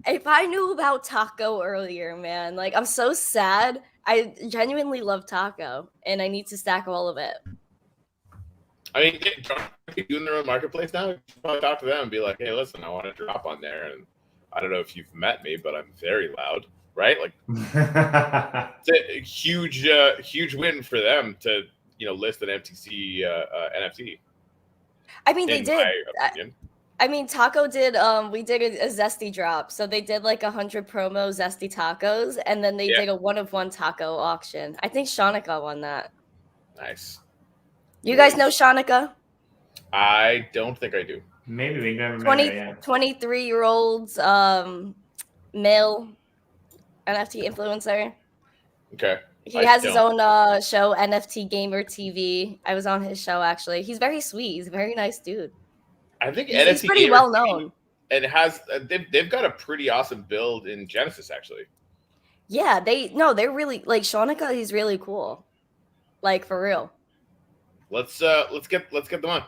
If I knew about Taco earlier, man, like I'm so sad. I genuinely love Taco, and I need to stack all of it. I mean, doing their own marketplace now. You should probably talk to them and be like, "Hey, listen, I want to drop on there." And I don't know if you've met me, but I'm very loud, right? Like, it's a huge win for them to list an MTC NFT. I mean, they did. I mean, Taco did. We did a Zesty drop, so they did like 100 promo Zesty tacos, and then they did a 1-of-1 taco auction. I think Shanika won that. Nice. You guys know Shanika? I don't think I do. Maybe we never met. 23-year-old male NFT influencer. Okay. He has his own show, NFT Gamer TV. I was on his show actually. He's very sweet. He's a very nice dude. I think he's pretty well known. And it has they've got a pretty awesome build in Genesis actually. Yeah, they're really like Shanika. He's really cool, like for real. Let's get them on.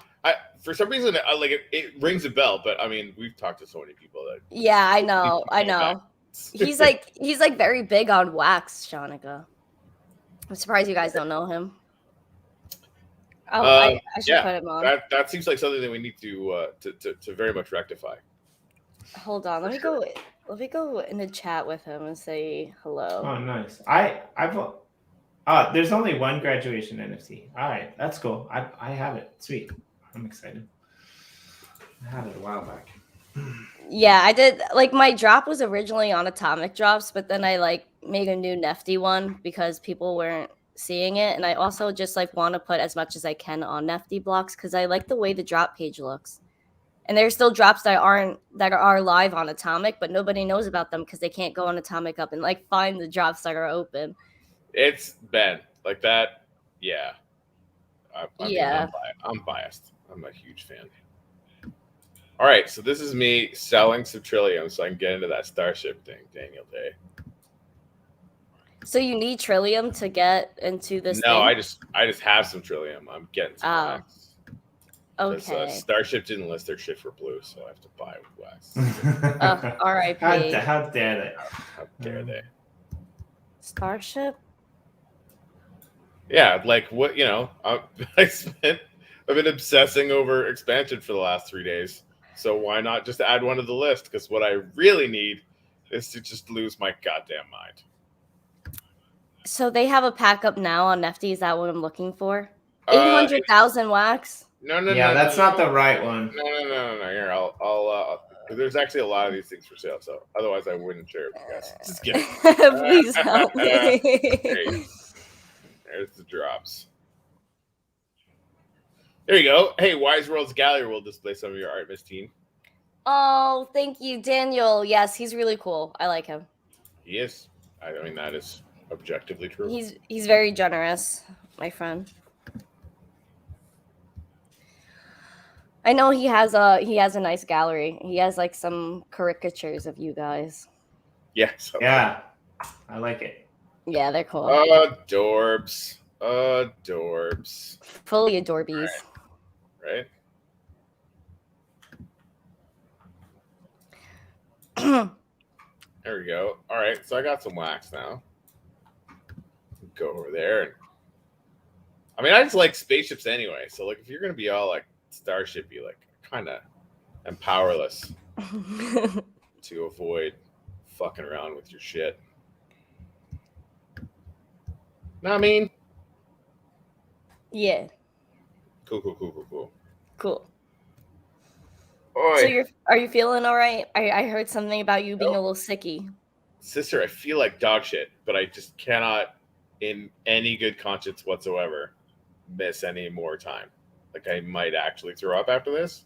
For some reason it rings a bell, but I mean we've talked to so many people that. Yeah, I know. He's like very big on wax, Shanika. I'm surprised you guys don't know him. Oh, I should put him on. That seems like something that we need to very much rectify. Hold on, let me go in the chat with him and say hello. Oh, nice. There's only one graduation NFT. All right, that's cool. I have it. Sweet. I'm excited. I had it a while back. Yeah, I did. Like my drop was originally on Atomic Drops, but then I like made a new Nifty one because people weren't seeing it, and I also just like want to put as much as I can on Nifty blocks because I like the way the drop page looks. And there's still drops that are live on Atomic, but nobody knows about them because they can't go on Atomic Up and like find the drops that are open. It's Ben like that. Yeah. I'm biased. I'm a huge fan. All right, so this is me selling some Trillium so I can get into that Starship thing, Daniel Day. So you need Trillium to get into this? No, thing? I just have some Trillium. I'm getting some wax. Okay. Starship didn't list their shit for blue, so I have to buy it with wax. R.I.P. How dare they? How dare they? Starship? Yeah, like what I've been obsessing over expansion for the last 3 days. So why not just add one to the list? Because what I really need is to just lose my goddamn mind. So they have a pack up now on Nifty. Is that what I'm looking for? 800,000 wax. No. That's not the right one. No. Here, I'll. There's actually a lot of these things for sale, so otherwise I wouldn't share it with you guys. Just kidding. Please help me. There's the drops. There you go. Hey, Wise World's Gallery will display some of your art, Miss Teen. Oh, thank you, Daniel. Yes, he's really cool. I like him. He is. I mean, that is objectively true. He's very generous, my friend. I know he has a nice gallery. He has like some caricatures of you guys. Yes. Yeah, I like it. Yeah, they're cool. Adorbs. Fully adorbies. Right? There we go. All right, so I got some wax now. Go over there. And I mean, I just like spaceships anyway. So like, if you're gonna be all like starshipy, like, kind of am powerless to avoid fucking around with your shit. Know what I mean? Yeah. Cool. Cool. Oi. So are you feeling all right? I heard something about you being a little sicky. Sister, I feel like dog shit, but I just cannot, in any good conscience whatsoever, miss any more time. Like, I might actually throw up after this,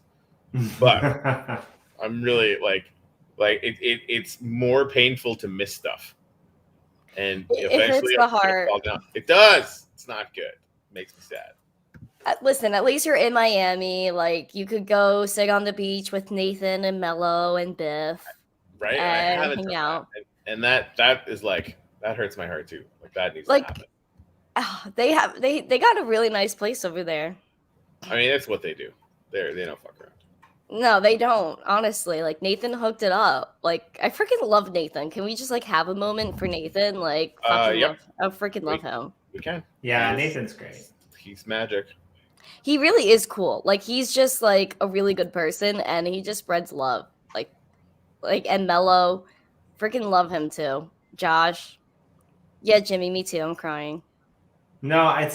but I'm really like it's more painful to miss stuff, and it hurts the heart. It does. It's not good. It makes me sad. Listen, at least you're in Miami. Like, you could go sit on the beach with Nathan and Mello and Biff, right? And I haven't hang done out. That. And that is like, that hurts my heart too. Like, that needs to happen. They got a really nice place over there. I mean, that's what they do. They don't fuck around. No, they don't. Honestly, like, Nathan hooked it up. Like, I freaking love Nathan. Can we just like have a moment for Nathan? Like, Yep. I freaking love him. We can. Yeah, Nathan's great. He's magic. He really is cool. Like, he's just like a really good person, and he just spreads love. Like and Mello, freaking love him too. Josh, yeah, Jimmy, me too. I'm crying. No, I'm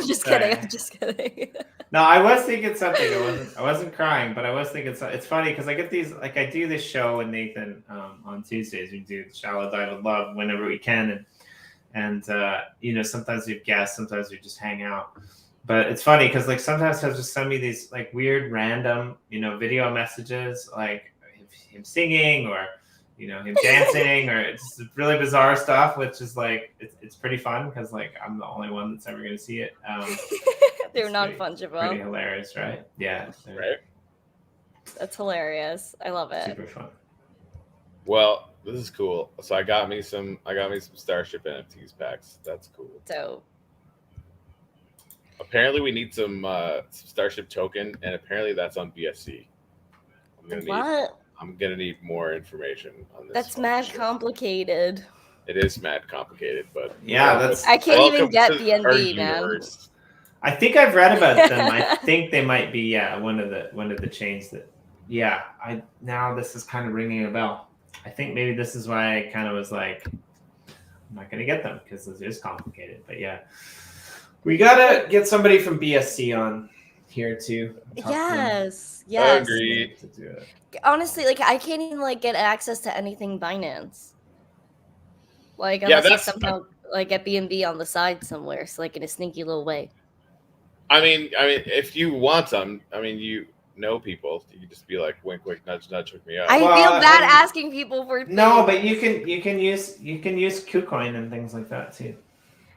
just kidding. I'm just kidding. No, I was thinking something. I wasn't crying, but I was thinking it's funny because I get these, like, I do this show with Nathan on Tuesdays. We do Shallow Untitled Love whenever we can, and sometimes we have guests, sometimes we just hang out. But it's funny because like sometimes he'll just send me these like weird random video messages, like him singing or him dancing or it's just really bizarre stuff, which is like it's pretty fun because like I'm the only one that's ever going to see it. They're non-fungible. Pretty hilarious, right? Yeah, right. That's hilarious. I love it. Super fun. Well, this is cool. So I got me some Starship NFTs packs. That's cool. Dope. Apparently, we need some Starship token, and apparently that's on BSC. I'm gonna need more information on this. That's mad complicated. It is mad complicated, but yeah, I can't even get BNB, man. I think I've read about them. I think they might be one of the chains that now this is kind of ringing a bell. I think maybe this is why I kind of was like, I'm not gonna get them because this is complicated. But yeah, we gotta get somebody from BSC on here too. Yes. Agreed. Honestly, like I can't even like get access to anything Binance. Like unless I somehow like get BNB on the side somewhere, so like in a sneaky little way. I mean, if you want some, you know people, you can just be like, wink, wink, nudge, nudge, hook me up. I feel bad asking people for things. No, but you can use KuCoin and things like that too.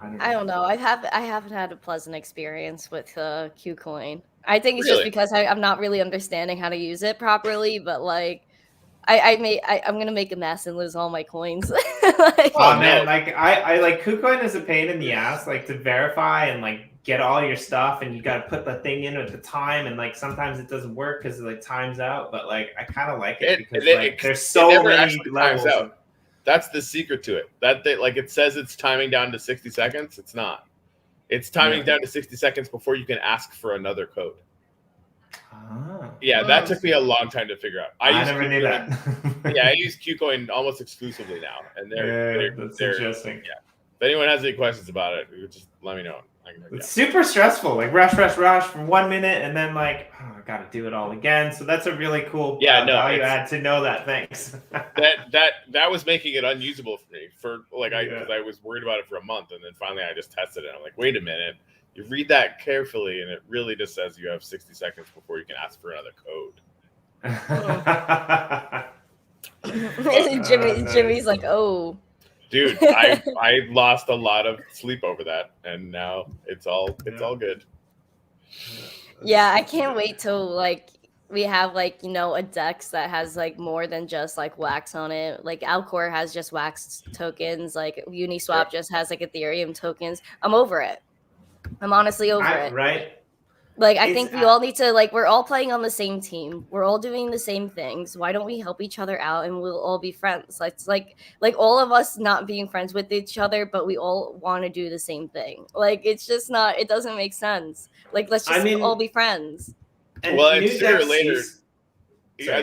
I don't know. I haven't had a pleasant experience with KuCoin. I think it's just because I'm not really understanding how to use it properly. But like, I'm gonna make a mess and lose all my coins. Man, like I like KuCoin is a pain in the ass, like to verify and like get all your stuff, and you got to put the thing in at the time, and like sometimes it doesn't work because it like times out. But like I kind of like it because like there's so many levels. That's the secret to it. Like it says it's timing down to 60 seconds. It's not. It's timing down to 60 seconds before you can ask for another code. Yeah, that took me a long time to figure out. I never knew that. Yeah, I use KuCoin almost exclusively now, and they're that's interesting. Yeah, if anyone has any questions about it, just let me know. It's super stressful. Like rush for 1 minute, and then like, oh, I got to do it all again. So that's a really cool value add to know that. Thanks. that was making it unusable for me because I was worried about it for a month, and then finally I just tested it. I'm like, wait a minute, you read that carefully, and it really just says you have 60 seconds before you can ask for another code. Jimmy's like, oh. Dude, I lost a lot of sleep over that, and now it's all good. Yeah, I can't wait till like we have like a DEX that has like more than just like wax on it. Like Alcor has just wax tokens. Like Uniswap just has like Ethereum tokens. I'm over it. I'm honestly over it. Right. Like, I think we all need to, like, we're all playing on the same team. We're all doing the same things. Why don't we help each other out and we'll all be friends? It's like all of us not being friends with each other, but we all want to do the same thing. Like, it's just not, it doesn't make sense. Like, let's just all be friends. And sooner or later, I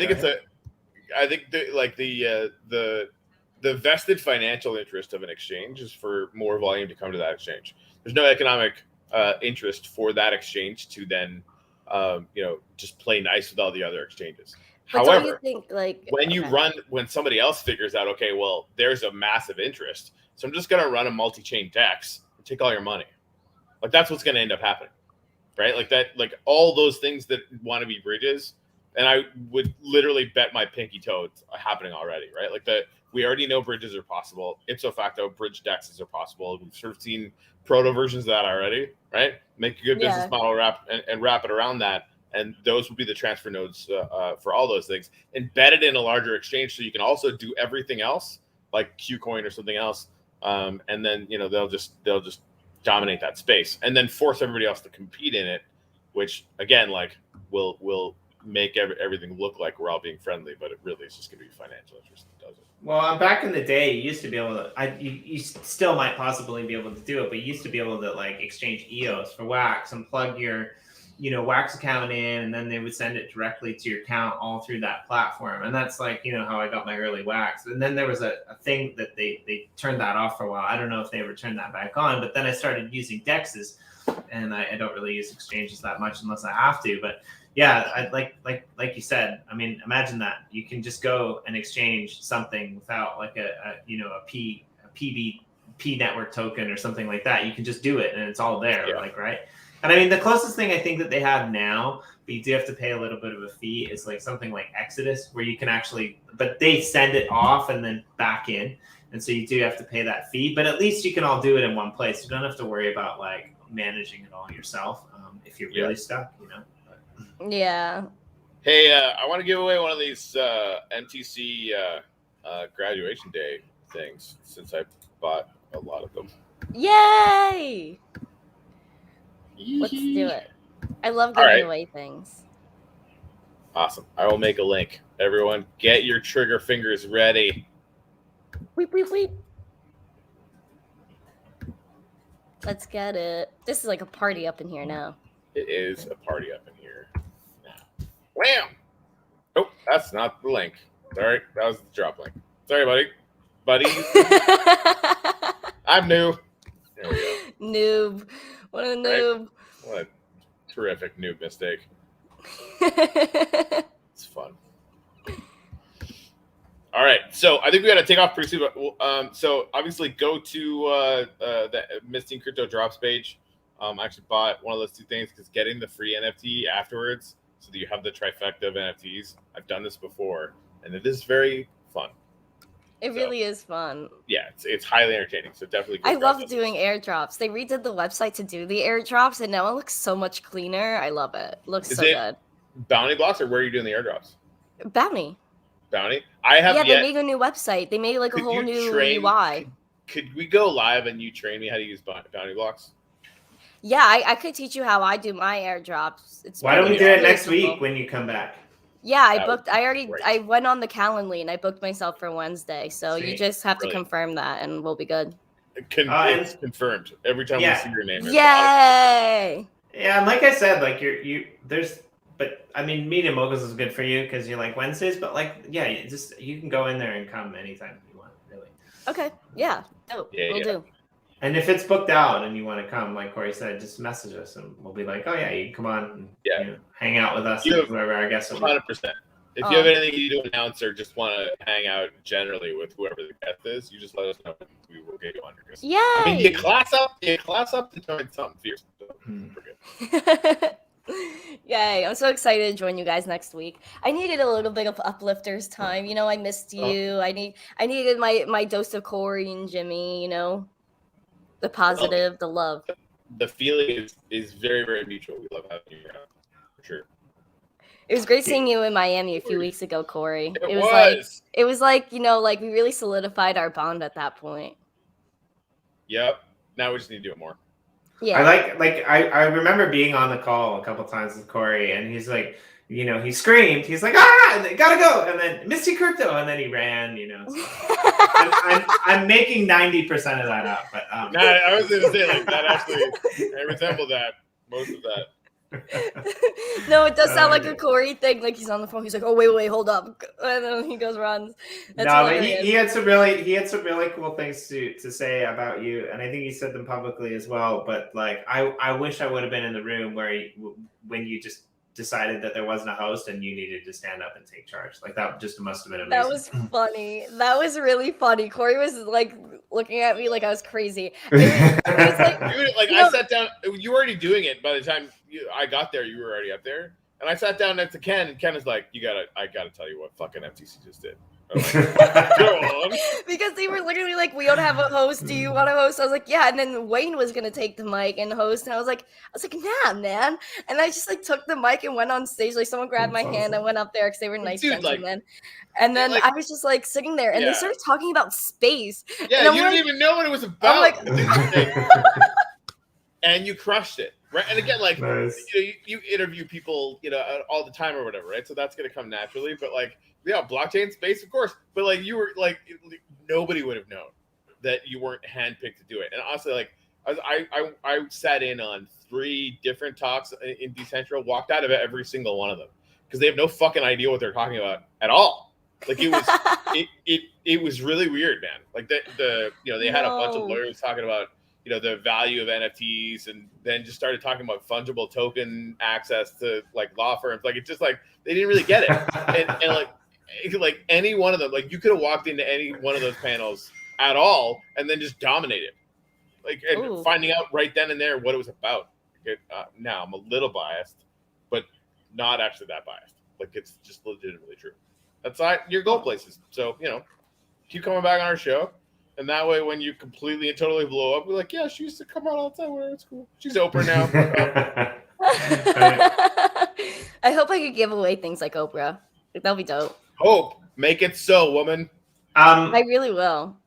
think the vested financial interest of an exchange is for more volume to come to that exchange. There's no economic interest for that exchange to then, just play nice with all the other exchanges. But however, don't you think, like, when somebody else figures out, okay, well, there's a massive interest, so I'm just going to run a multi-chain DEX and take all your money. Like, that's what's going to end up happening, right? Like that, like all those things that want to be bridges, and I would literally bet my pinky toe it's happening already, right? Like that, we already know bridges are possible. Ipso facto, bridge DEXs are possible. We've sort of seen proto versions of that already, right? Make a good business model, wrap it around that, and those will be the transfer nodes for all those things. Embedded in a larger exchange, so you can also do everything else, like Qcoin or something else, and then they'll just dominate that space, and then force everybody else to compete in it, which again, like will make everything look like we're all being friendly, but it really is just going to be financial interest that does it. Well, back in the day, you used to be able to. You still might possibly be able to do it, but you used to be able to like exchange EOS for Wax and plug your, Wax account in, and then they would send it directly to your account all through that platform. And that's like how I got my early Wax. And then there was a thing that they turned that off for a while. I don't know if they ever turned that back on. But then I started using DEXs, and I don't really use exchanges that much unless I have to. But yeah, I like you said. I mean, imagine that you can just go and exchange something without like a PB network token or something like that. You can just do it and it's all there, right? And I mean, the closest thing I think that they have now, but you do have to pay a little bit of a fee, is like something like Exodus, where you can actually, but they send it off and then back in, and so you do have to pay that fee. But at least you can all do it in one place. You don't have to worry about like managing it all yourself if you're really stuck, Yeah. Hey, I want to give away one of these MTC graduation day things since I bought a lot of them. Yay! Let's do it. I love giving away things. Awesome. I will make a link. Everyone, get your trigger fingers ready. Weep, weep, weep. Let's get it. This is like a party up in here now. It is a party up in here now. Wham! Oh, that's not the link. Sorry, that was the drop link. Sorry, buddy. I'm new. There we go. Noob. What a noob. Right? What a terrific noob mistake. It's fun. All right, so I think we got to take off pretty soon. But, so obviously, go to the Misting Crypto Drops page. I actually bought one of those two things because getting the free NFT afterwards, so that you have the trifecta of NFTs. I've done this before, and it is very fun. It really is fun. Yeah, it's highly entertaining. So definitely. I love doing airdrops. They redid the website to do the airdrops, and now it looks so much cleaner. I love it. It looks so good. Bounty blocks, or where are you doing the airdrops? Bounty. I have. Yeah, they made a new website. They made like a whole new UI. Could we go live and you train me how to use bounty blocks? Yeah, I could teach you how I do my airdrops. Why don't we do it next week when you come back? Yeah, I went on the Calendly and I booked myself for Wednesday. So you just have to confirm that and we'll be good. It's confirmed every time we see your name. Yay! Yeah, and like I said, like but I mean, Media Moguls is good for you because you like Wednesdays. But like, yeah, you can go in there and come anytime you want, really. Okay. Yeah. Dope. We'll do. And if it's booked out and you want to come, like Corey said, just message us and we'll be like, oh yeah, you can come on and hang out with us. And whoever our guest will be. 100%. If you have anything you to announce or just want to hang out generally with whoever the guest is, you just let us know. We will get you on. Yay! I mean, you class up to join something fierce. So we're good. Yay! I'm so excited to join you guys next week. I needed a little bit of uplifters time. I missed you. I needed my dose of Corey and Jimmy. The positive, the love. The feeling is very, very mutual. We love having you around, for sure. It was great seeing you in Miami a few weeks ago, Corey. It was like we really solidified our bond at that point. Yep. Now we just need to do it more. Yeah. I remember being on the call a couple times with Corey, and he's like, he screamed. He's like, and gotta go, and then Misty Crypto, and then he ran. So I'm making 90% of that up, but I was gonna say like that actually. I resemble that most of that. No, it does sound like a Corey thing. Like he's on the phone. He's like, "Oh, wait, hold up," and then he goes runs. That's but he had some really cool things to say about you, and I think he said them publicly as well. But like, I wish I would have been in the room when you just decided that there wasn't a host and you needed to stand up and take charge. Like that just must have been amazing. That was funny. That was really funny. Corey was like looking at me like I was crazy. It was like, I sat down. You were already doing it by the time I got there. You were already up there, and I sat down next to Ken, and Ken is like, I gotta tell you what fucking FTC just did." Like, go on. Because they were literally like, "We don't have a host. Do you want to host?" I was like, "Yeah." And then Wayne was gonna take the mic and host, and I was like, "Nah, man." And I just like took the mic and went on stage. Like someone grabbed my hand and went up there because they were nice gentlemen. And then I was just like sitting there, and they started talking about space. Yeah, you didn't even know what it was about. Like, and you crushed it, right? And again, like nice. you interview people, all the time or whatever, right? So that's gonna come naturally, but like. Yeah, blockchain space, of course. But like you were like nobody would have known that you weren't handpicked to do it. And honestly, like I sat in on 3 different talks in Decentral, walked out of every single one of them because they have no fucking idea what they're talking about at all. Like it was it was really weird, man. Like they had a bunch of lawyers talking about the value of NFTs, and then just started talking about fungible token access to like law firms. Like it's just like they didn't really get it, and like any one of them, like you could have walked into any one of those panels at all and then just dominated, like and finding out right then and there what it was about. Now I'm a little biased, but not actually that biased. Like it's just legitimately true. That's your goal places. So keep coming back on our show, and that way when you completely and totally blow up, we're like, yeah, she used to come out all the time. Whatever, it's cool. She's Oprah now. I hope I could give away things like Oprah. That'll be dope. Hope. Make it so, woman. I really will.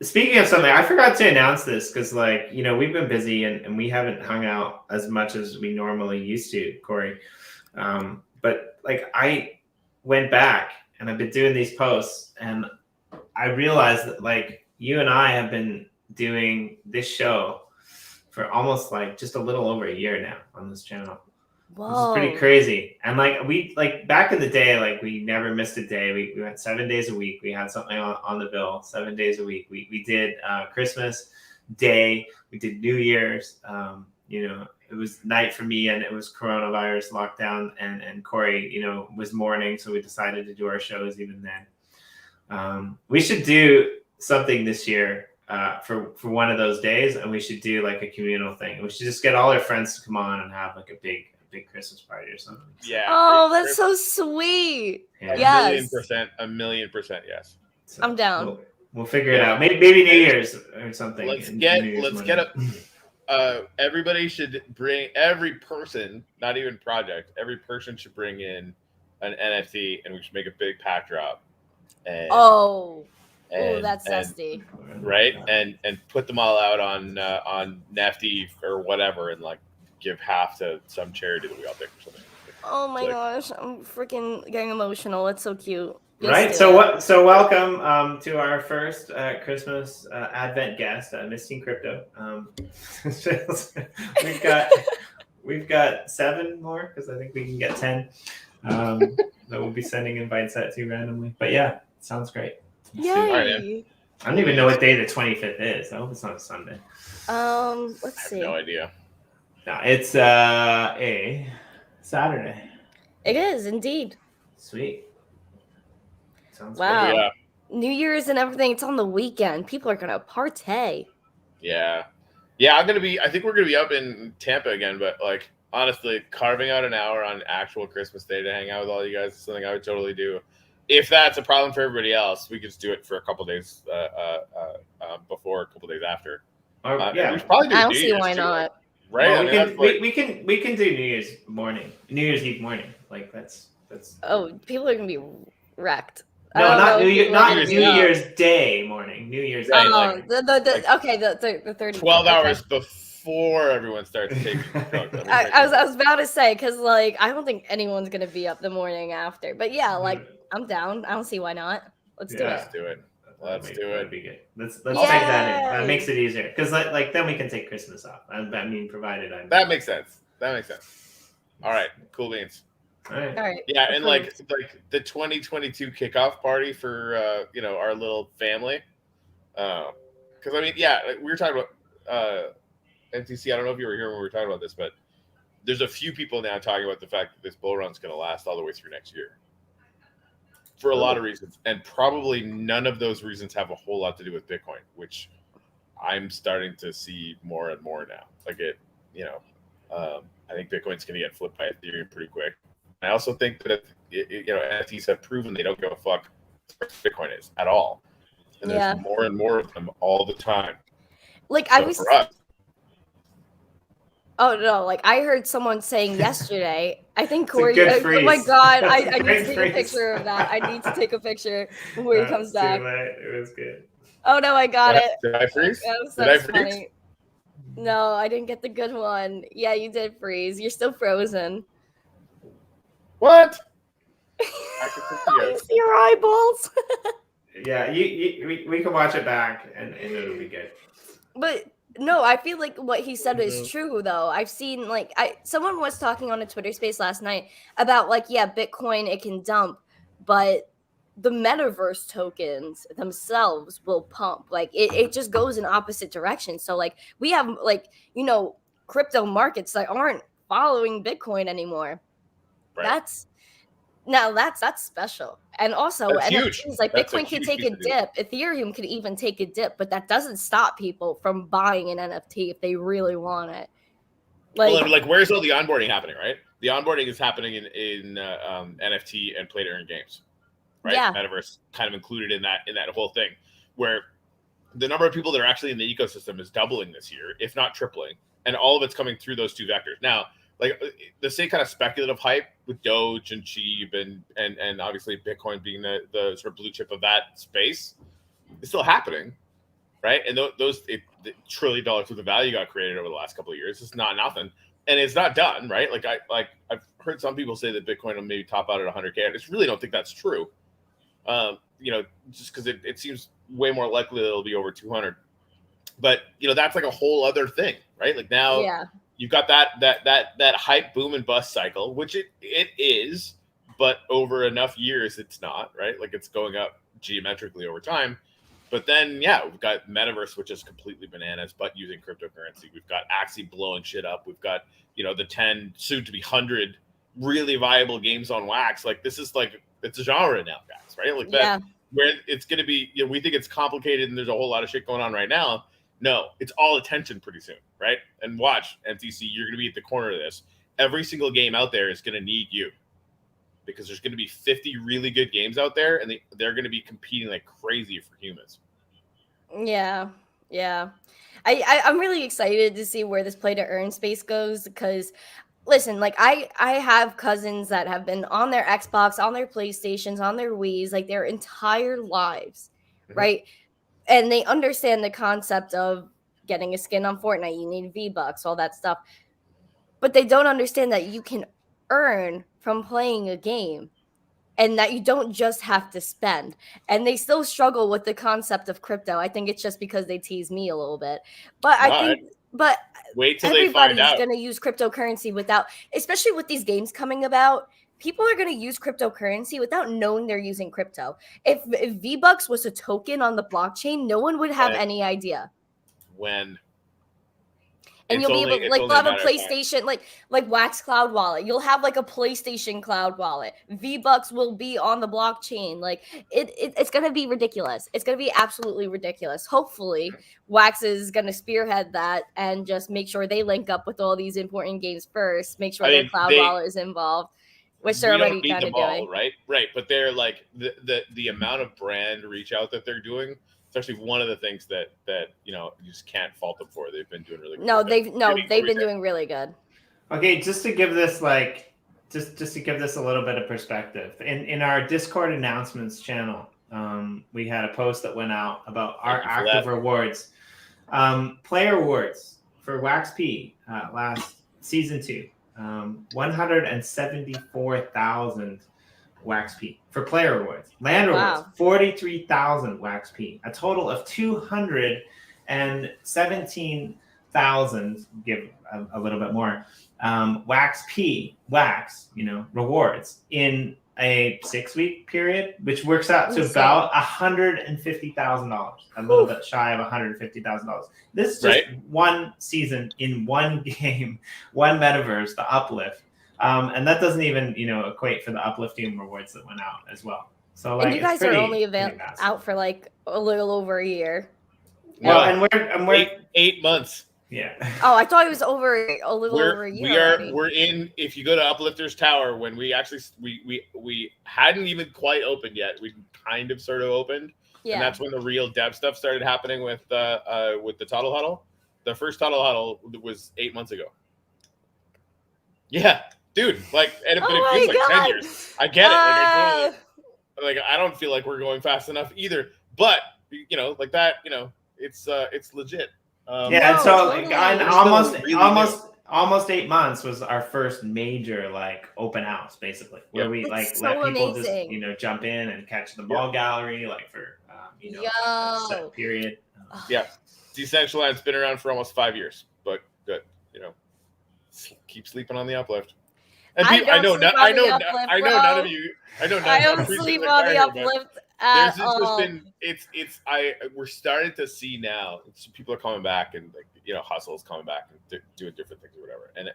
Speaking of something, I forgot to announce this because, like, we've been busy and we haven't hung out as much as we normally used to, Corey. But, like, I went back and I've been doing these posts, and I realized that, like, you and I have been doing this show for almost, like, just a little over a year now on this channel. Whoa. This is pretty crazy. And like back in the day, like we never missed a day. We went 7 days a week. We had something on the bill 7 days a week. We did Christmas Day. We did New Year's. It was night for me, and it was coronavirus lockdown, and Corey, was morning. So we decided to do our shows even then. We should do something this year for one of those days, and we should do like a communal thing. We should just get all our friends to come on and have like a big Christmas party or something. Yeah. Oh, that's so sweet. Yeah. Yes. A million percent, yes. So I'm down. We'll figure it out. Maybe New Year's or something. Let's get everybody should bring, every person, not even project, every person should bring in an NFT, and we should make a big pack drop. And, that's nasty. Right? And put them all out on Nefty or whatever, and like give half to some charity that we all pick or something. Oh my gosh, I'm freaking getting emotional. It's so cute. Right. So welcome to our first Christmas Advent guest, Misty Crypto. we've got 7 more because I think we can get 10. That we'll be sending invites out to randomly. But yeah, sounds great. Yay! All right, I don't even know what day the 25th is. I hope it's not a Sunday. Let's see. No idea. No, it's a Saturday. It is indeed. Sweet. Sounds Wow. Yeah. New Year's and everything. It's on the weekend. People are gonna partay. Yeah. Yeah, I think we're gonna be up in Tampa again, but like honestly, carving out an hour on actual Christmas Day to hang out with all you guys is something I would totally do. If that's a problem for everybody else, we could just do it for a couple days before, a couple days after. yeah. We should probably do I don't New see Year's why too, not. right? Well, I mean, we can do New Year's Eve morning. Like that's. Oh, people are gonna be wrecked. No, not New Year, not Year's New Year's Day morning. New Year's Right, Day. Oh, like- the 30. 12 okay. hours before everyone starts taking drugs. I was about to say, because like I don't think anyone's gonna be up the morning after, but yeah, like I'm down. I don't see why not. Let's do Yeah. it. Let's do it. Let's do That'd it. be good. Let's take that in. That Yay. makes it easier because like then we can take Christmas off. I mean, provided I'm. That makes sense. All right, cool beans. All right. All right. Yeah, and like approved. the 2022 kickoff party for our little family. Because I mean, yeah, like we were talking about NTC. I don't know if you were here when we were talking about this, but there's a few people now talking about the fact that this bull run's going to last all the way through next year for a lot of reasons, and probably none of those reasons have a whole lot to do with Bitcoin, which I'm starting to see more and more now. Like I think Bitcoin's going to get flipped by Ethereum pretty quick. I also think that NFTs have proven they don't give a fuck what Bitcoin is at all, and there's more and more of them all the time. Like So I was. for us, Oh no! Like I heard someone saying yesterday. I think It's a Corey. good Oh my phrase. god! That's I a need to great take phrase. a picture of that. I need to take a picture when he comes back. Too late. It was good. Oh no! I got it. did I freeze? That Did I was freeze? funny. No, I didn't get the good one. Yeah, you did freeze. You're still frozen. What? I see your eyeballs. Yeah, we can watch it back and it'll be good. But no, I feel like what he said is true though. I've seen someone was talking on a Twitter space last night about Bitcoin, it can dump, but the metaverse tokens themselves will pump. Like it just goes in opposite directions. So like we have crypto markets that aren't following Bitcoin anymore. Right. That's special. And also That's NFTs, huge. like That's a Bitcoin could huge take piece a of news. dip. Ethereum could even take a dip, but that doesn't stop people from buying an NFT if they really want it. Like where's all the onboarding happening, right? The onboarding is happening in NFT and play to earn games, right? Yeah. Metaverse kind of included in that whole thing, where the number of people that are actually in the ecosystem is doubling this year, if not tripling, and all of it's coming through those two vectors. Now, like the same kind of speculative hype with Doge and Cheap and obviously Bitcoin being the sort of blue chip of that space is still happening, right? And those $1 trillion worth of value got created over the last couple of years. It's not nothing, and it's not done, right? I've heard some people say that Bitcoin will maybe top out at 100K. I just really don't think that's true. Just because it seems way more likely that it'll be over 200. But that's like a whole other thing, right? Like now, you've got that hype boom and bust cycle, which it is, but over enough years, it's not, right? Like it's going up geometrically over time. But then, we've got Metaverse, which is completely bananas, but using cryptocurrency. We've got Axie blowing shit up. We've got, the 10, soon to be 100 really viable games on Wax. Like this is like, it's a genre now, guys, right? Like that, where it's going to be, we think it's complicated and there's a whole lot of shit going on right now. No, it's all attention pretty soon, right? And watch, NTC, you're going to be at the corner of this. Every single game out there is going to need you because there's going to be 50 really good games out there, and they're going to be competing like crazy for humans. Yeah. I'm really excited to see where this play to earn space goes because, listen, like I have cousins that have been on their Xbox, on their PlayStations, on their Wiis, like their entire lives, right? And they understand the concept of getting a skin on Fortnite. You need V-Bucks, all that stuff. But they don't understand that you can earn from playing a game and that you don't just have to spend. And they still struggle with the concept of crypto. I think it's just because they tease me a little bit. But wait till they find out. Everybody's going to use cryptocurrency without, especially with these games coming about. people are going to use cryptocurrency without knowing they're using crypto. If V-Bucks was a token on the blockchain, no one would have any idea. When and it's you'll be only, able, like, it's you'll have a only a matter of time. PlayStation, like Wax Cloud Wallet. You'll have like a PlayStation Cloud Wallet. V-Bucks will be on the blockchain. Like it's gonna be ridiculous. It's gonna be absolutely ridiculous. Hopefully, Wax is gonna spearhead that and just make sure they link up with all these important games first. Make sure their cloud wallet is involved, which they're already kind of doing. Right. But they're like the amount of brand reach out that they're doing. It's actually one of the things that you just can't fault them for. They've been doing really good. They've been doing really good. Okay, just to give this just to give this a little bit of perspective, in our Discord announcements channel, we had a post that went out about our active rewards, player awards for Wax P last season 2, 174,000 Wax P for player rewards. Land rewards, 43,000 Wax P. A total of 217,000, give a little bit more, Wax P, rewards in a 6-week period, which works out to about $150,000, a little bit shy of $150,000. This is just one season in one game, one metaverse, the UpLift. And that doesn't even, equate for the uplifting rewards that went out as well. So, like, and you guys are only out for like a little over a year. Well, and we're 8 months. Yeah. Oh, I thought it was over a year. We're in. If you go to Uplifters Tower, when we actually we hadn't even quite opened yet. We kind of sort of opened, and that's when the real dev stuff started happening with the Toddle Huddle. The first Toddle Huddle was 8 months ago. Yeah. Dude, and it feels like 10 years. I get it. I don't feel like we're going fast enough either. But it's legit. Almost 8 months was our first major open house, basically, where we let people just jump in and catch the ball gallery for a set period. Decentraland's been around for almost 5 years, but good. Keep sleeping on the UpLift. And I know none of you. I don't sleep on the UpLift at all. We're starting to see now. People are coming back, and Hustle's coming back and doing different things or whatever. And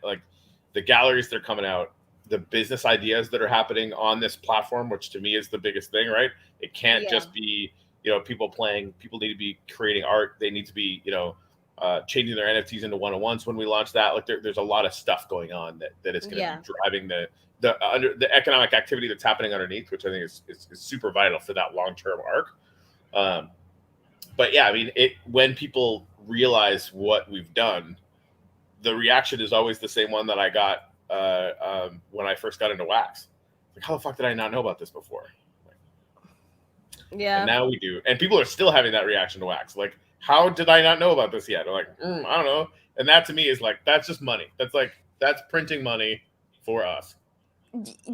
the galleries that are coming out, the business ideas that are happening on this platform, which to me is the biggest thing, right? It can't just be people playing. People need to be creating art. They need to be changing their NFTs into one-on-ones when we launch that. There's a lot of stuff going on that is going to be driving the economic activity that's happening underneath, which I think is super vital for that long-term arc. But yeah, I mean, when people realize what we've done, the reaction is always the same one that I got when I first got into Wax. How the fuck did I not know about this before? And now we do. And people are still having that reaction to Wax. How did I not know about this yet? I'm I don't know. And that to me is that's just money. That's printing money for us.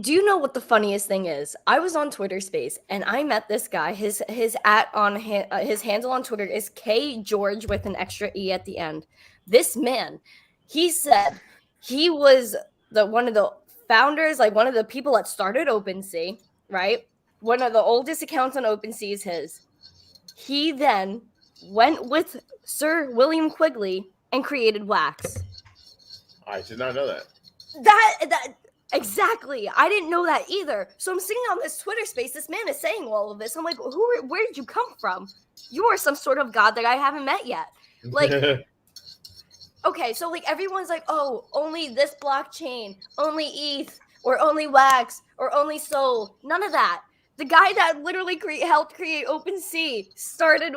Do you know what the funniest thing is? I was on Twitter Space and I met this guy. His handle on Twitter is K George with an extra E at the end. This man, he said he was one of the founders, one of the people that started OpenSea, right? One of the oldest accounts on OpenSea is his. He then went with Sir William Quigley and created Wax. I did not know that. That exactly. I didn't know that either. So I'm sitting on this Twitter Space. This man is saying all of this. I'm like, where did you come from? You are some sort of god that I haven't met yet. Okay, so everyone's oh, only this blockchain, only ETH, or only Wax, or only Sol. None of that. The guy that literally helped create OpenSea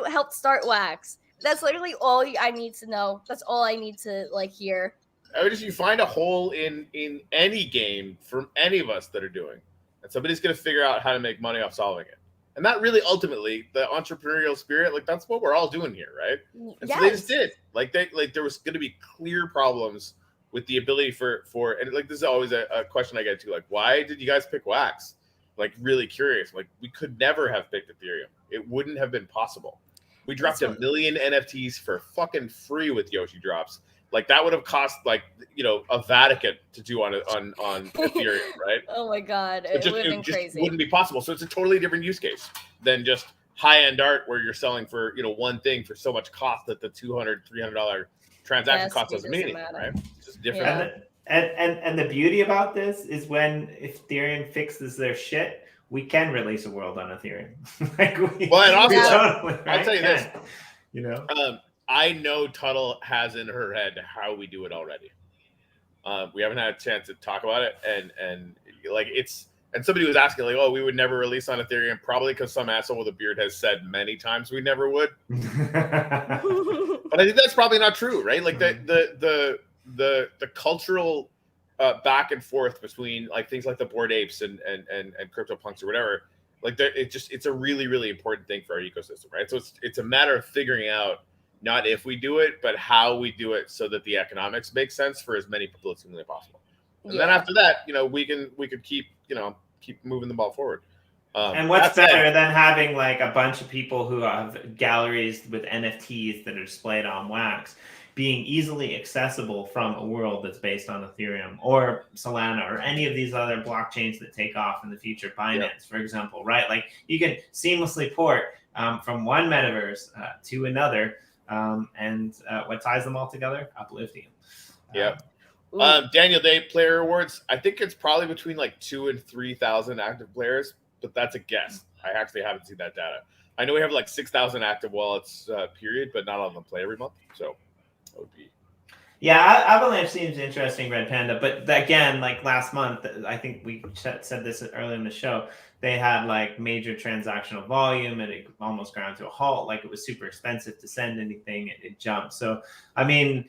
helped start Wax. That's literally all I need to know. That's all I need to hear. If you find a hole in any game from any of us that are doing, and somebody's going to figure out how to make money off solving it. And that really ultimately, the entrepreneurial spirit, that's what we're all doing here, right? And so they just did. There was going to be clear problems with the ability for and this is always a question I get to, why did you guys pick Wax? Really curious. We could never have picked Ethereum. It wouldn't have been possible. We dropped 1 million NFTs for fucking free with Yoshi drops. Like that would have cost like a Vatican to do on Ethereum, right? Oh my god, it would have been crazy. Wouldn't be possible. So it's a totally different use case than just high-end art where you're selling for one thing for so much cost that the $200-$300 transaction cost doesn't mean anything, right? It's just different. Yeah. And the beauty about this is when if Ethereum fixes their shit, we can release a world on Ethereum. I'll tell you this. I know Tuttle has in her head how we do it already. We haven't had a chance to talk about it, and like and somebody was asking like, oh, we would never release on Ethereum, probably because some asshole with a beard has said many times we never would. But I think that's probably not true, right? Like the cultural back and forth between like things like the Bored Apes and CryptoPunks or whatever, like it's a really, really important thing for our ecosystem, right? So it's a matter of figuring out not if we do it, but how we do it so that the economics make sense for as many people as humanly possible. And then after that, we could keep moving the ball forward. And what's better than having like a bunch of people who have galleries with NFTs that are displayed on Wax being easily accessible from a world that's based on Ethereum or Solana or any of these other blockchains that take off in the future, Binance, for example, right? Like you can seamlessly port from one metaverse to another. And what ties them all together? Uplifting. Daniel Day player awards. I think it's probably between like 2,000 and 3,000 active players, but that's a guess. I actually haven't seen that data. I know we have like 6,000 active wallets period, but not all of them play every month. So that would be. Yeah, Avalanche seems interesting, Red Panda. But again, like last month, I think we said this earlier in the show, they had like major transactional volume and it almost ground to a halt. Like it was super expensive to send anything. It jumped. So, I mean,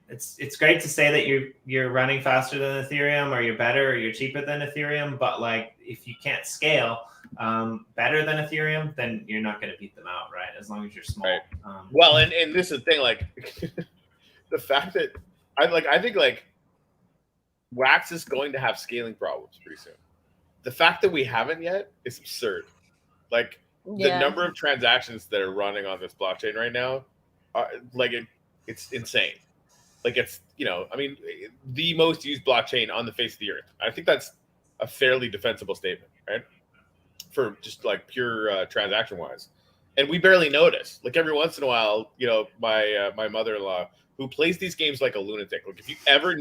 it's great to say that you're running faster than Ethereum or you're better or you're cheaper than Ethereum. But like if you can't scale better than Ethereum, then you're not going to beat them out, right? As long as you're small. Right. Well, and this is the thing, like the fact that I think like Wax is going to have scaling problems pretty soon. The fact that we haven't yet is absurd. Like the number of transactions that are running on this blockchain right now are like it's insane. Like it's I mean the most used blockchain on the face of the earth. I think that's a fairly defensible statement, right? For just like pure transaction wise, and we barely notice. Like every once in a while, my mother-in-law who plays these games like a lunatic. Like if you ever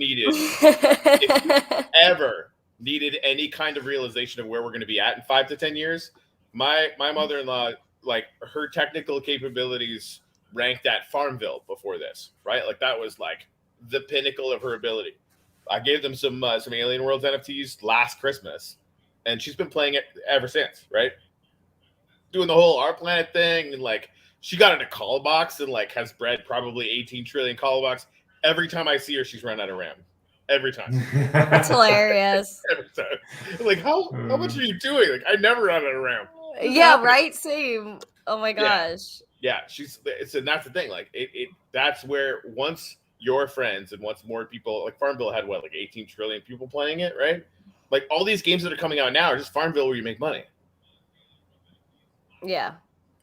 needed any kind of realization of where we're going to be at in 5 to 10 years, my mother-in-law, like her technical capabilities ranked at Farmville before this, right? Like that was like the pinnacle of her ability. I gave them some Alien Worlds NFTs last Christmas, and she's been playing it ever since, right? Doing the whole Our Planet thing, and like she got into call box and like has bred probably 18 trillion call box. Every time I see her, she's run out of RAM. Every time. That's hilarious. Every time. Like how much are you doing? Like I never run out of RAM. Yeah, right. Same. Oh my gosh. Yeah, and that's the thing. Like that's where once your friends and once more people, like Farmville had like 18 trillion people playing it, right? Like all these games that are coming out now are just Farmville where you make money. Yeah.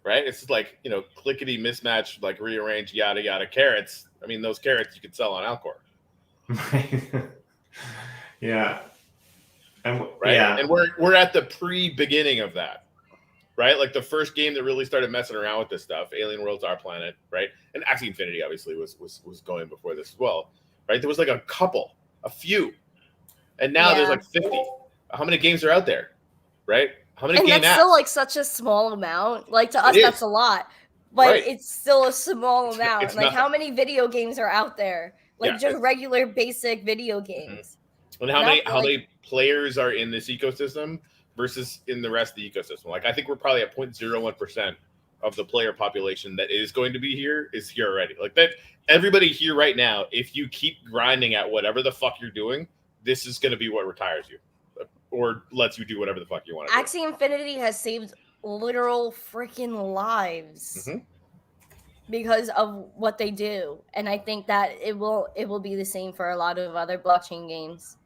Right? It's just like, clickety mismatch, like rearrange, yada, yada, carrots. I mean, those carrots you could sell on Alcor. Yeah. And right. Yeah. And we're at the pre-beginning of that. Right? Like the first game that really started messing around with this stuff, Alien Worlds, Our Planet, right? And Axie Infinity obviously was going before this as well. Right? There was like a few. And now there's like 50. How many games are out there? Right? How many games? That's still like such a small amount. Like to us, that's a lot. But it's still a small amount. Like nothing. How many video games are out there? Like just regular basic video games. And how many players are in this ecosystem versus in the rest of the ecosystem? Like I think we're probably at 0.01% of the player population that is going to be here is here already. Like that everybody here right now, if you keep grinding at whatever the fuck you're doing, this is going to be what retires you or lets you do whatever the fuck you want to do. Axie Infinity has saved literal freaking lives because of what they do. And I think that it will be the same for a lot of other blockchain games.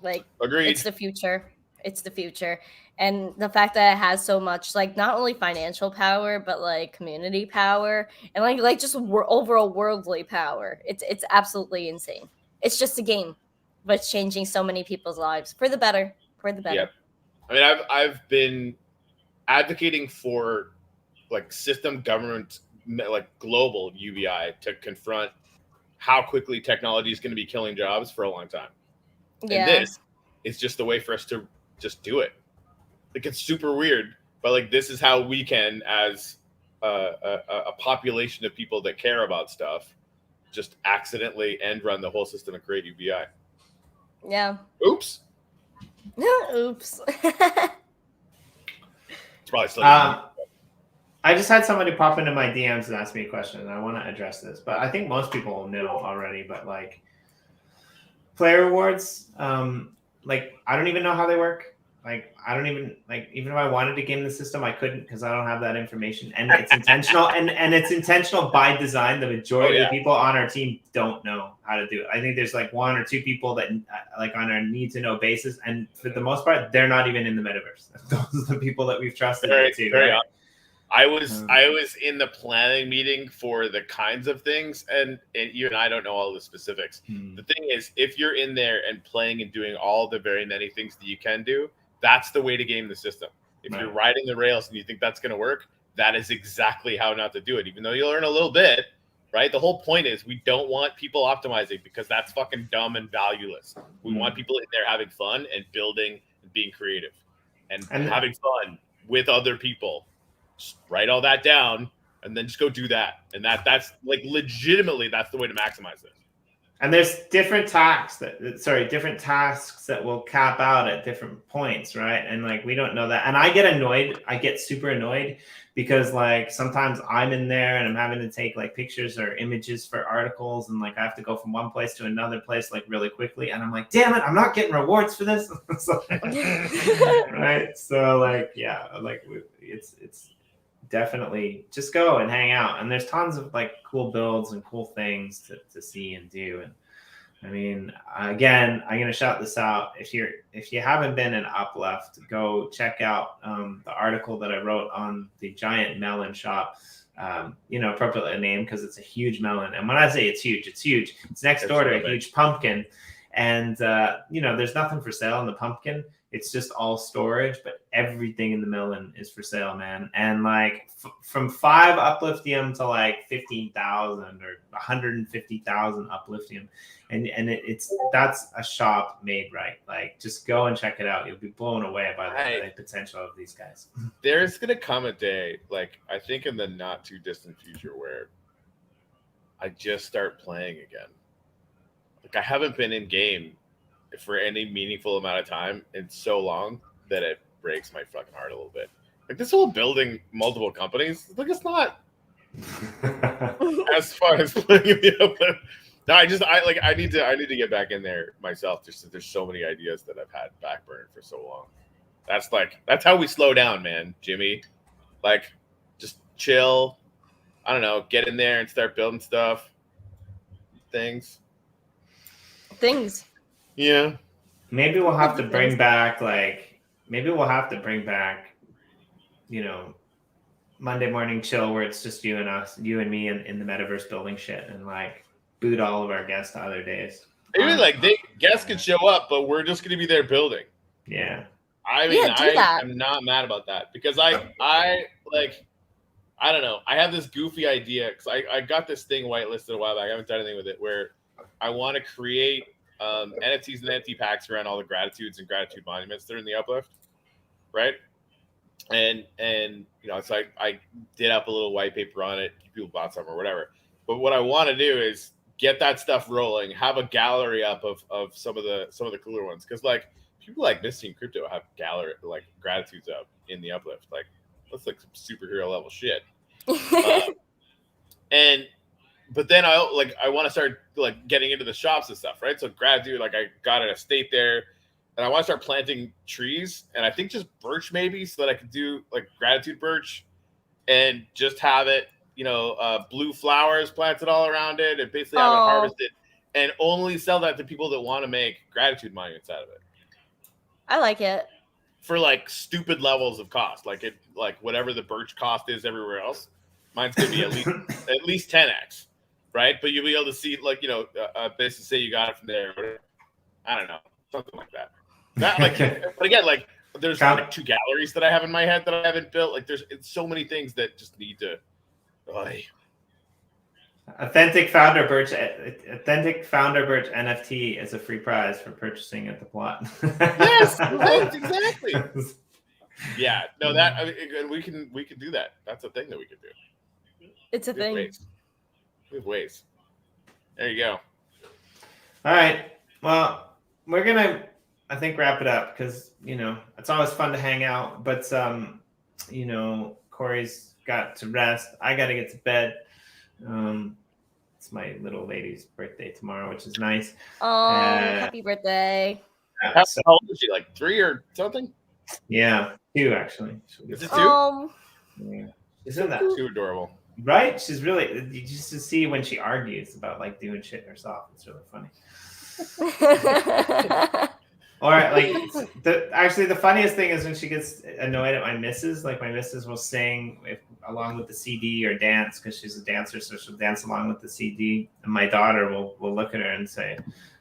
Like, agreed. It's the future. It's the future. And the fact that it has so much, like, not only financial power, but like community power and like just overall worldly power. It's absolutely insane. It's just a game, but it's changing so many people's lives for the better. For the better. Yep. I mean, I've been advocating for like system government, like global UBI, to confront how quickly technology is going to be killing jobs for a long time. Yeah. And this is just a way for us to just do it. Like, it's super weird, but like, this is how we can, as a population of people that care about stuff, just accidentally end run the whole system and create UBI. Yeah. Oops. Oops. It's probably still. I just had somebody pop into my DMs and ask me a question, and I want to address this. But I think most people know already. But like player rewards, like I don't even know how they work. Like I don't even even if I wanted to game the system, I couldn't because I don't have that information. And it's intentional, and it's intentional by design. The majority of the people on our team don't know how to do it. I think there's like 1 or 2 people that like on our need to know basis, and for the most part, they're not even in the metaverse. Those are the people that we've trusted too. Right? I was in the planning meeting for the kinds of things, and you and I don't know all the specifics. The thing is, if you're in there and playing and doing all the very many things that you can do, that's the way to game the system. If you're riding the rails and you think that's going to work, that is exactly how not to do it, even though you'll learn a little bit, right? The whole point is we don't want people optimizing because that's fucking dumb and valueless. We want people in there having fun and building and being creative and having fun with other people. Just write all that down and then just go do that. And that's like legitimately, that's the way to maximize this. And there's different tasks that will cap out at different points, right? And like we don't know that. And I get super annoyed because like sometimes I'm in there and I'm having to take like pictures or images for articles, and like I have to go from one place to another place like really quickly, and I'm like, damn it, I'm not getting rewards for this. Right? So like, yeah, like it's definitely just go and hang out, and there's tons of like cool builds and cool things to see and do. And I mean, again, I'm gonna shout this out. If you haven't been in UpLift, go check out the article that I wrote on the giant melon shop. Appropriately named because it's a huge melon, and when I say it's huge, it's next door to a huge pumpkin. And there's nothing for sale in the pumpkin. It's just all storage, but everything in the melon is for sale, man. And like from 5 upliftium to like 15,000 or 150,000 upliftium, and that's a shop made right. Like just go and check it out. You'll be blown away by the potential of these guys. There's gonna come a day, like I think in the not too distant future, where I just start playing again. Like I haven't been in game for any meaningful amount of time in so long that it breaks my fucking heart a little bit. Like this whole building multiple companies, like it's not as fun as playing in the open. No, I need to get back in there myself. There's so many ideas that I've had backburned for so long. That's how we slow down, man, Jimmy. Like just chill. I don't know, get in there and start building stuff. Things. Yeah. Maybe we'll have to bring back Monday morning chill where it's just you and me in the metaverse building shit, and like boot all of our guests to other days. Maybe guests can show up, but we're just going to be there building. Yeah. I mean, I'm not mad about that because I don't know. I have this goofy idea because I got this thing whitelisted a while back. I haven't done anything with it, where I want to create NFTs and NFT packs around all the gratitudes and gratitude monuments that are in the UpLift, right? And so I did up a little white paper on it. People bought some or whatever. But what I want to do is get that stuff rolling. Have a gallery up of some of the cooler ones, because like people like Misty and Crypto have gallery like gratitudes up in the UpLift. Like that's like some superhero level shit. But then I want to start like getting into the shops and stuff, right? So gratitude, like I got an estate there, and I want to start planting trees, and I think just birch maybe, so that I could do like gratitude birch, and just have it, blue flowers planted all around it, and basically have it harvested, and only sell that to people that want to make gratitude monuments out of it. I like it. for like stupid levels of cost, like whatever the birch cost is everywhere else. Mine's gonna be at least 10x, right? But you'll be able to see like basically say you got it from there. Whatever. I don't know, something like that. Not like, but again, like there's like 2 galleries that I have in my head that I haven't built. Like it's so many things that just need to. Authentic Founder Birch NFT is a free prize for purchasing at the plot. Yes, right, exactly. Yeah, no, we can do that. That's a thing that we can do. It's a thing. We have ways. There you go. All right. Well, we're gonna, I think, wrap it up because it's always fun to hang out, but Corey's got to rest. I got to get to bed. It's my little lady's birthday tomorrow, which is nice. Oh, happy birthday. How old is she? Like 3 or something? Yeah, 2 actually. Is it 2? Yeah. Isn't that too adorable? Right? She's really, you just to see when she argues about like doing shit herself. It's really funny. Or like the funniest thing is when she gets annoyed at my missus. Like my missus will sing along with the CD or dance because she's a dancer, so she'll dance along with the CD. And my daughter will look at her and say,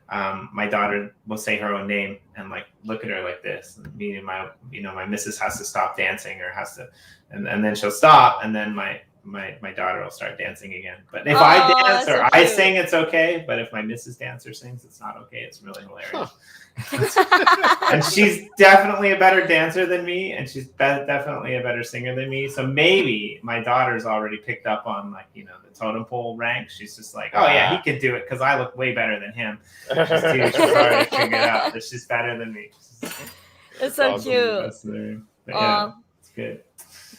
my daughter will say her own name and like look at her like this. And meaning my missus has to stop dancing or has to, and then she'll stop, and then my daughter will start dancing again. But if I dance or I sing, it's okay. But if my missus dancer sings, it's not okay. It's really hilarious. And she's definitely a better dancer than me, and she's definitely a better singer than me. So maybe my daughter's already picked up on like the totem pole rank. She's just like, oh yeah, he could do it because I look way better than him. She's already figured out that she's better than me. It's so awesome. Cute. Yeah, it's good.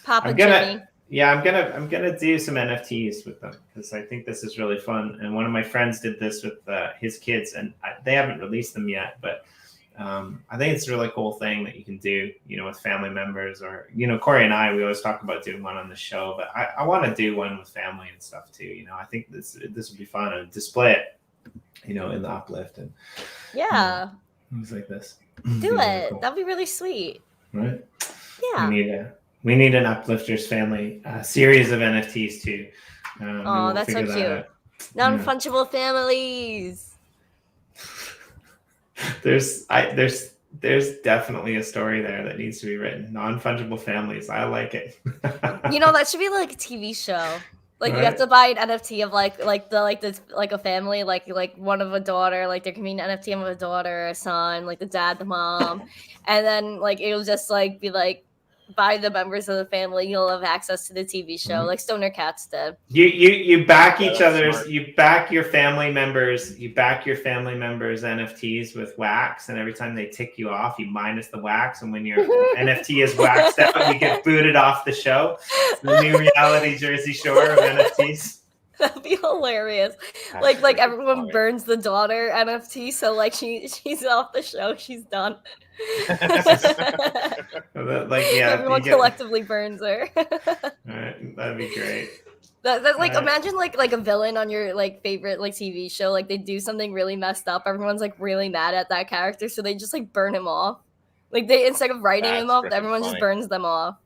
Papa Jimmy. Yeah, I'm gonna do some NFTs with them because I think this is really fun. And one of my friends did this with his kids, and they haven't released them yet. But I think it's a really cool thing that you can do, with family members or Corey and I. We always talk about doing one on the show, but I want to do one with family and stuff too. I think this would be fun and display it, in the UpLift and things like this. Do it. Cool. That'd be really sweet. Right? Yeah. We need an Uplifters family series of NFTs too. That's so cute. Non-fungible families. There's definitely a story there that needs to be written. Non-fungible families. I like it. That should be like a TV show. Like you have to buy an NFT of like a family, like one of a daughter, like there can be an NFT of a daughter, a son, like the dad, the mom, and then like it'll just like be like by the members of the family, you'll have access to the TV show, like Stoner Cats did. You back each other's, smart. You back your family members NFTs with wax, and every time they tick you off, you minus the wax, and when your NFT is waxed out, you get booted off the show. It's the new reality Jersey Shore of NFTs. That'd be hilarious. That's like everyone funny. Burns the daughter NFT, so like she's off the show, she's done. Everyone collectively burns her. All right, that'd be great. That's like imagine like a villain on your like favorite like TV show, like they do something really messed up. Everyone's like really mad at that character, so they just like burn him off. Like they instead of writing him off, everyone just burns them off.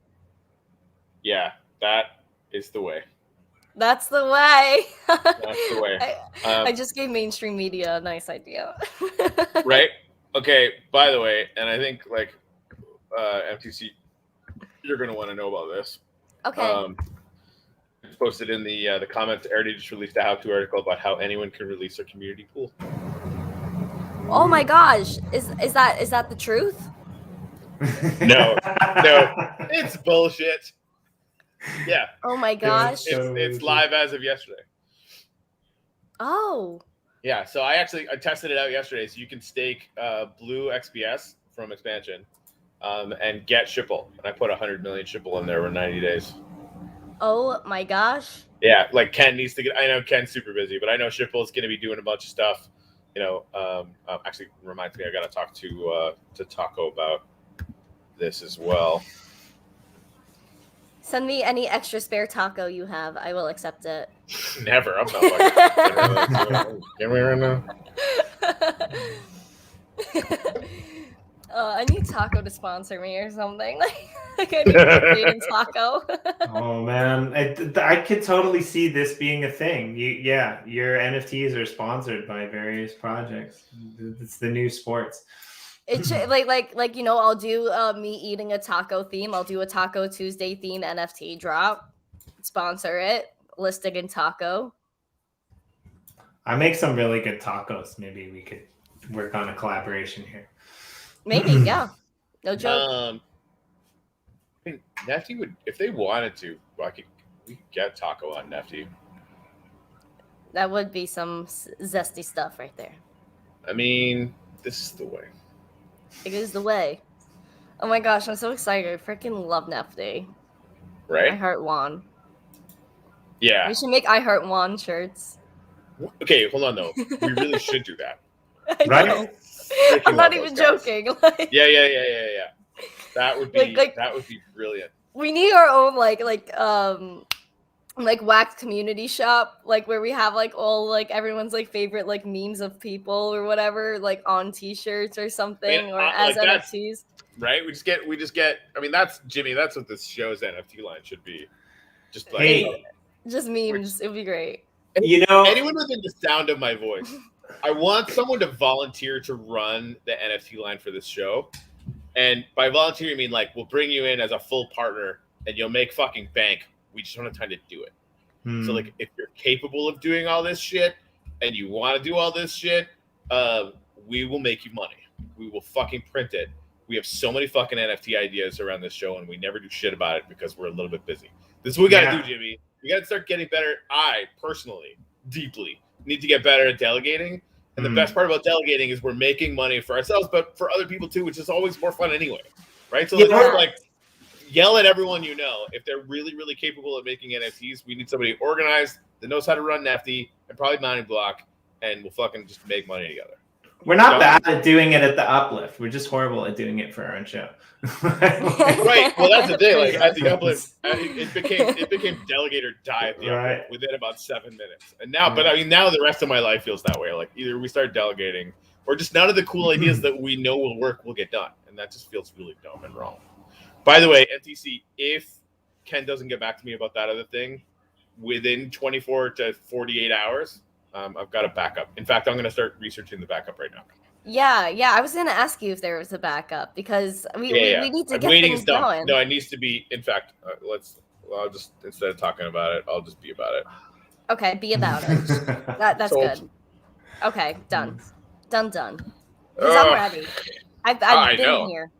Yeah, that is the way. That's the way. That's the way. I just gave mainstream media a nice idea. Right? Okay, by the way, and I think like MTC, you're going to want to know about this. Okay. It's posted in the comments. Arity just released a how-to article about how anyone can release their community pool. Oh my gosh. Is that the truth? No, it's bullshit. Yeah. Oh my gosh. It's live as of yesterday. Oh. Yeah, so I tested it out yesterday. So you can stake Blue XPS from expansion and get Shipple. And I put 100 million Shipple in there over 90 days. Oh my gosh. Yeah, like Ken needs to get. I know Ken's super busy, but I know Shipple is going to be doing a bunch of stuff. Actually reminds me, I got to talk to Taco about this as well. Send me any extra spare taco you have. I will accept it. Never. I'm not fucking. Get me right now. I need Taco to sponsor me or something. Like I need update in Taco. Oh man, I could totally see this being a thing. Your NFTs are sponsored by various projects. It's the new sports. It should, like you know, I'll do me eating a taco theme. I'll do a Taco Tuesday theme NFT drop. Sponsor it. Listed in Taco. I make some really good tacos. Maybe we could work on a collaboration here. Maybe, yeah. No joke. I mean, Nefty would, if they wanted to, we could get Taco on Nefty. That would be some zesty stuff right there. I mean, this is the way. It is the way. Oh my gosh, I'm so excited. I freaking love Nefty. Right? I heart Juan. Yeah. We should make I Heart Juan shirts. Okay, hold on though. We really should do that. Right? I'm not even joking. Like, Yeah. That would be that would be brilliant. We need our own like wax community shop, like where we have like all like everyone's like favorite like memes of people or whatever, like on t-shirts or something, or as like NFTs. Right? We just get I mean that's Jimmy, that's what this show's NFT line should be. Just like Hey. Just memes. It would be great. You know, anyone within the sound of my voice, I want someone to volunteer to run the NFT line for this show. And by volunteer, I mean like we'll bring you in as a full partner and you'll make fucking bank. We just don't have time to do it. So like if you're capable of doing all this shit and you want to do all this shit, we will make you money. We will fucking print it. We have so many fucking NFT ideas around this show and we never do shit about it because we're a little bit busy. This is what we got to do, Jimmy. We got to start getting better. I personally, deeply, need to get better at delegating. And the best part about delegating is we're making money for ourselves, but for other people too, which is always more fun anyway. Right? So like yell at everyone you know. If they're really, really capable of making NFTs, we need somebody organized that knows how to run Nefty and probably Mounting Block, and we'll fucking just make money together. We're not bad at doing it at the UpLift. We're just horrible at doing it for our own show. Right. Well, that's the thing. Like at the UpLift, it became delegate or die at the UpLift within about 7 minutes. And now, but I mean, now the rest of my life feels that way. Like either we start delegating, or just none of the cool ideas that we know will work will get done, and that just feels really dumb and wrong. By the way, MTC, if Ken doesn't get back to me about that other thing within 24 to 48 hours, I've got a backup. In fact, I'm going to start researching the backup right now. Yeah. I was going to ask you if there was a backup because we need to get things going. No, it needs to be. In fact, I'll just, instead of talking about it, I'll just be about it. Okay, be about it. That's good. Okay, done. Because I'm ready. I've been here.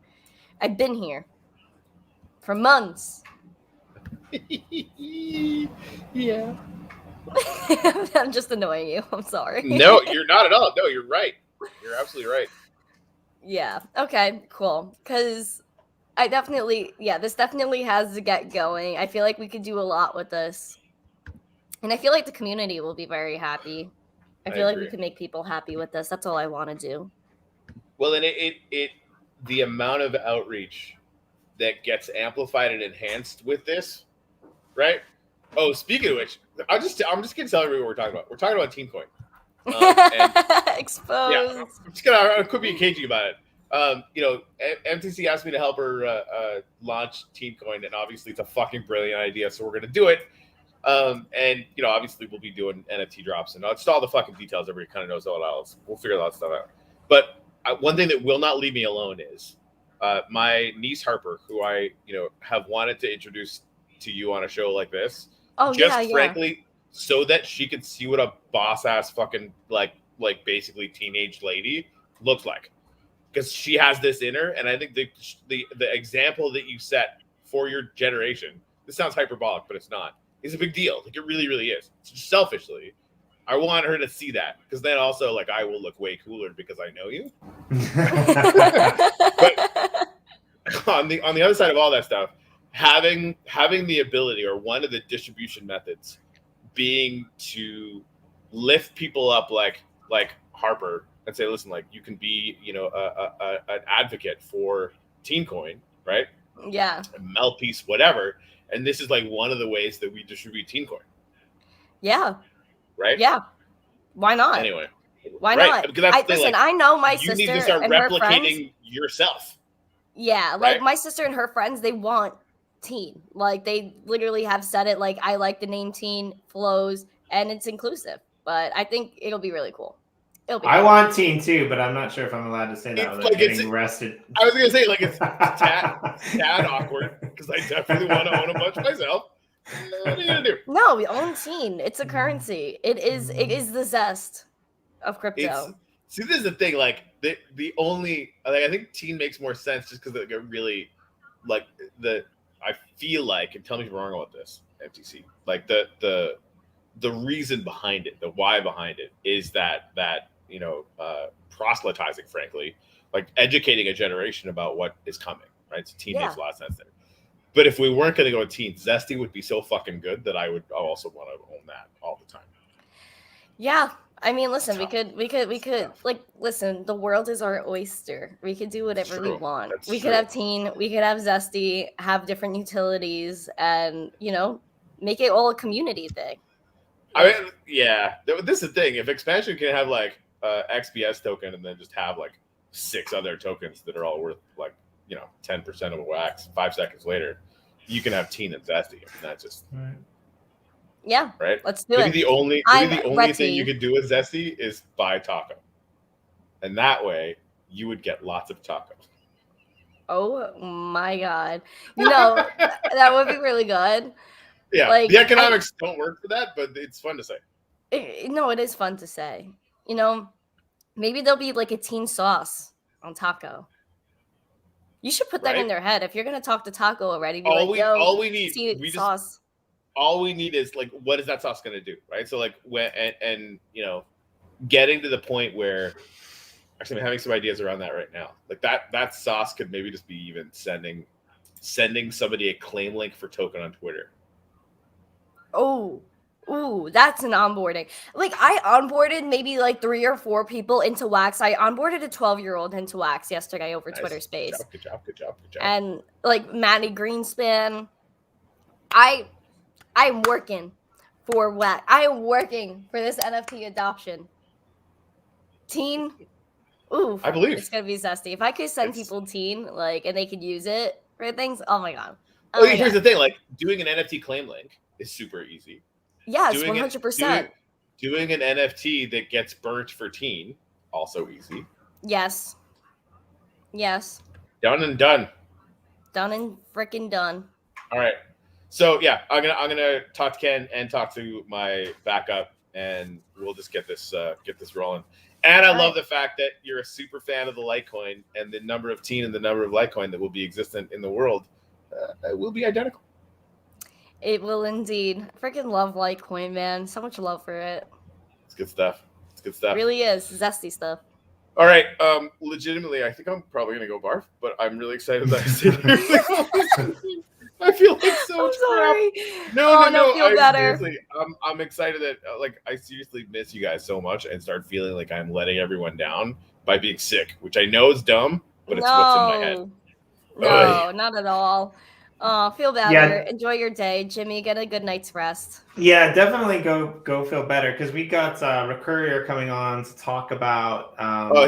I've been here for months. Yeah. I'm just annoying you. I'm sorry. No, you're not at all. No, you're right. You're absolutely right. Yeah. Okay, cool. Because this definitely has to get going. I feel like we could do a lot with this. And I feel like the community will be very happy. I feel like we could make people happy with this. That's all I want to do. Well, and the amount of outreach that gets amplified and enhanced with this, right? Oh, speaking of which, I'm just gonna tell everyone what we're talking about. We're talking about TeamCoin. Exposed. Yeah, I'm quit being cagey about it. MTC asked me to help her launch TeamCoin, and obviously it's a fucking brilliant idea, so we're gonna do it. And obviously we'll be doing NFT drops, and it's all the fucking details. Everybody kind of knows all else. We'll figure that stuff out. But one thing that will not leave me alone is my niece Harper, who I have wanted to introduce to you on a show like this. Frankly, so that she could see what a boss ass fucking like basically teenage lady looks like, because she has this in her, and I think the example that you set for your generation, this sounds hyperbolic, but it's not. It's a big deal. Like it really, really is. Selfishly, I want her to see that, because then also like I will look way cooler because I know you. But on the other side of all that stuff, having the ability, or one of the distribution methods being to lift people up like Harper and say, listen, like you can be an advocate for TeamCoin, right? Yeah. A melt piece, whatever. And this is like one of the ways that we distribute TeamCoin. Yeah. Right? Yeah. Why not? Anyway, Why Right, not? because that's the thing, Listen, like, I know my you sister need to start and her friends. replicating yourself. Yeah, like right? my sister and her friends, they want teen. Like they literally have said it. Like I like the name teen flows, and it's inclusive. But I think it'll be really cool. It'll be. I fun. want teen too, but I'm not sure if I'm allowed to say that It's without like getting arrested. I was gonna say, like, it's tad awkward because I definitely want to own a bunch myself. What are you gonna do? No, we own teen. It's a currency. It is the zest of crypto. See, this is the thing. Like the only, like, I think teen makes more sense just because it really, like, I feel like, and tell me if I'm wrong about this, FTC. Like the reason behind it, the why behind it, is that proselytizing, frankly, like educating a generation about what is coming. Right, so teen makes a lot of sense there. But if we weren't going to go with teen, Zesty would be so fucking good that I also want to own that all the time. Yeah. I mean, listen, we could like, listen, the world is our oyster. We could do whatever we want. We could have teen, we could have Zesty, have different utilities, and, make it all a community thing. I mean, yeah, this is the thing. If expansion can have like XPS token and then just have like 6 other tokens that are all worth like, 10% of a wax 5 seconds later, you can have teen and Zesty. And that's just yeah. Right. Let's do maybe it. The only thing you could do with Zesty is buy taco, and that way you would get lots of taco. Oh my god! That would be really good. Yeah, like, the economics don't work for that, but it's fun to say. No, it is fun to say. Maybe there'll be like a teen sauce on taco. You should put that in their head. If you're gonna talk to Taco already, be all we need sauce. All we need is like, what is that sauce gonna do, right? So like when and getting to the point where actually I'm having some ideas around that right now. Like that sauce could maybe just be even sending somebody a claim link for token on Twitter. Ooh, that's an onboarding. Like I onboarded maybe like 3 or 4 people into Wax. I onboarded a 12-year-old into Wax yesterday over Twitter Space. Good job. And like Manny Greenspan, I'm working for Wax. I am working for this NFT adoption. Teen, I believe it's gonna be zesty. If I could send people teen, like, and they could use it for things, oh my god. Here's the thing: like doing an NFT claim link is super easy. Yes, 100%. Doing an NFT that gets burnt for teen, also easy. Yes. Done and done. Done and freaking done. All right. So yeah, I'm gonna talk to Ken and talk to my backup, and we'll just get this rolling. And I love the fact that you're a super fan of the Litecoin, and the number of teen and the number of Litecoin that will be existent in the world will be identical. It will indeed. Freaking love Litecoin, man. So much love for it. It's good stuff. It really is. Zesty stuff. All right. Legitimately, I think I'm probably going to go barf, but I'm really excited that I stayed here. I feel like so much crap. No. Feel better. Seriously, I'm excited that I seriously miss you guys so much and start feeling like I'm letting everyone down by being sick, which I know is dumb, but it's what's in my head. No, not at all. Feel better. Yeah. Enjoy your day, Jimmy. Get a good night's rest. Yeah, definitely go feel better, because we got Recurrier coming on to talk about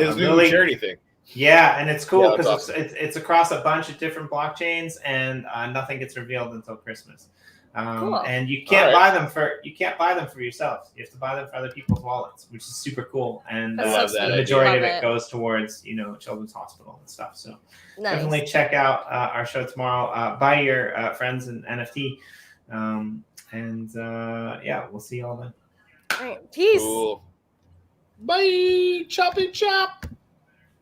his new charity thing. Yeah, and it's cool because it's across a bunch of different blockchains, and nothing gets revealed until Christmas. Cool. And you can't buy them for yourself. You have to buy them for other people's wallets, which is super cool. And the majority of it goes towards Children's Hospital and stuff. So definitely check out our show tomorrow. Buy your friends an NFT, we'll see you all then. All right, peace. Cool. Bye. Choppy chop.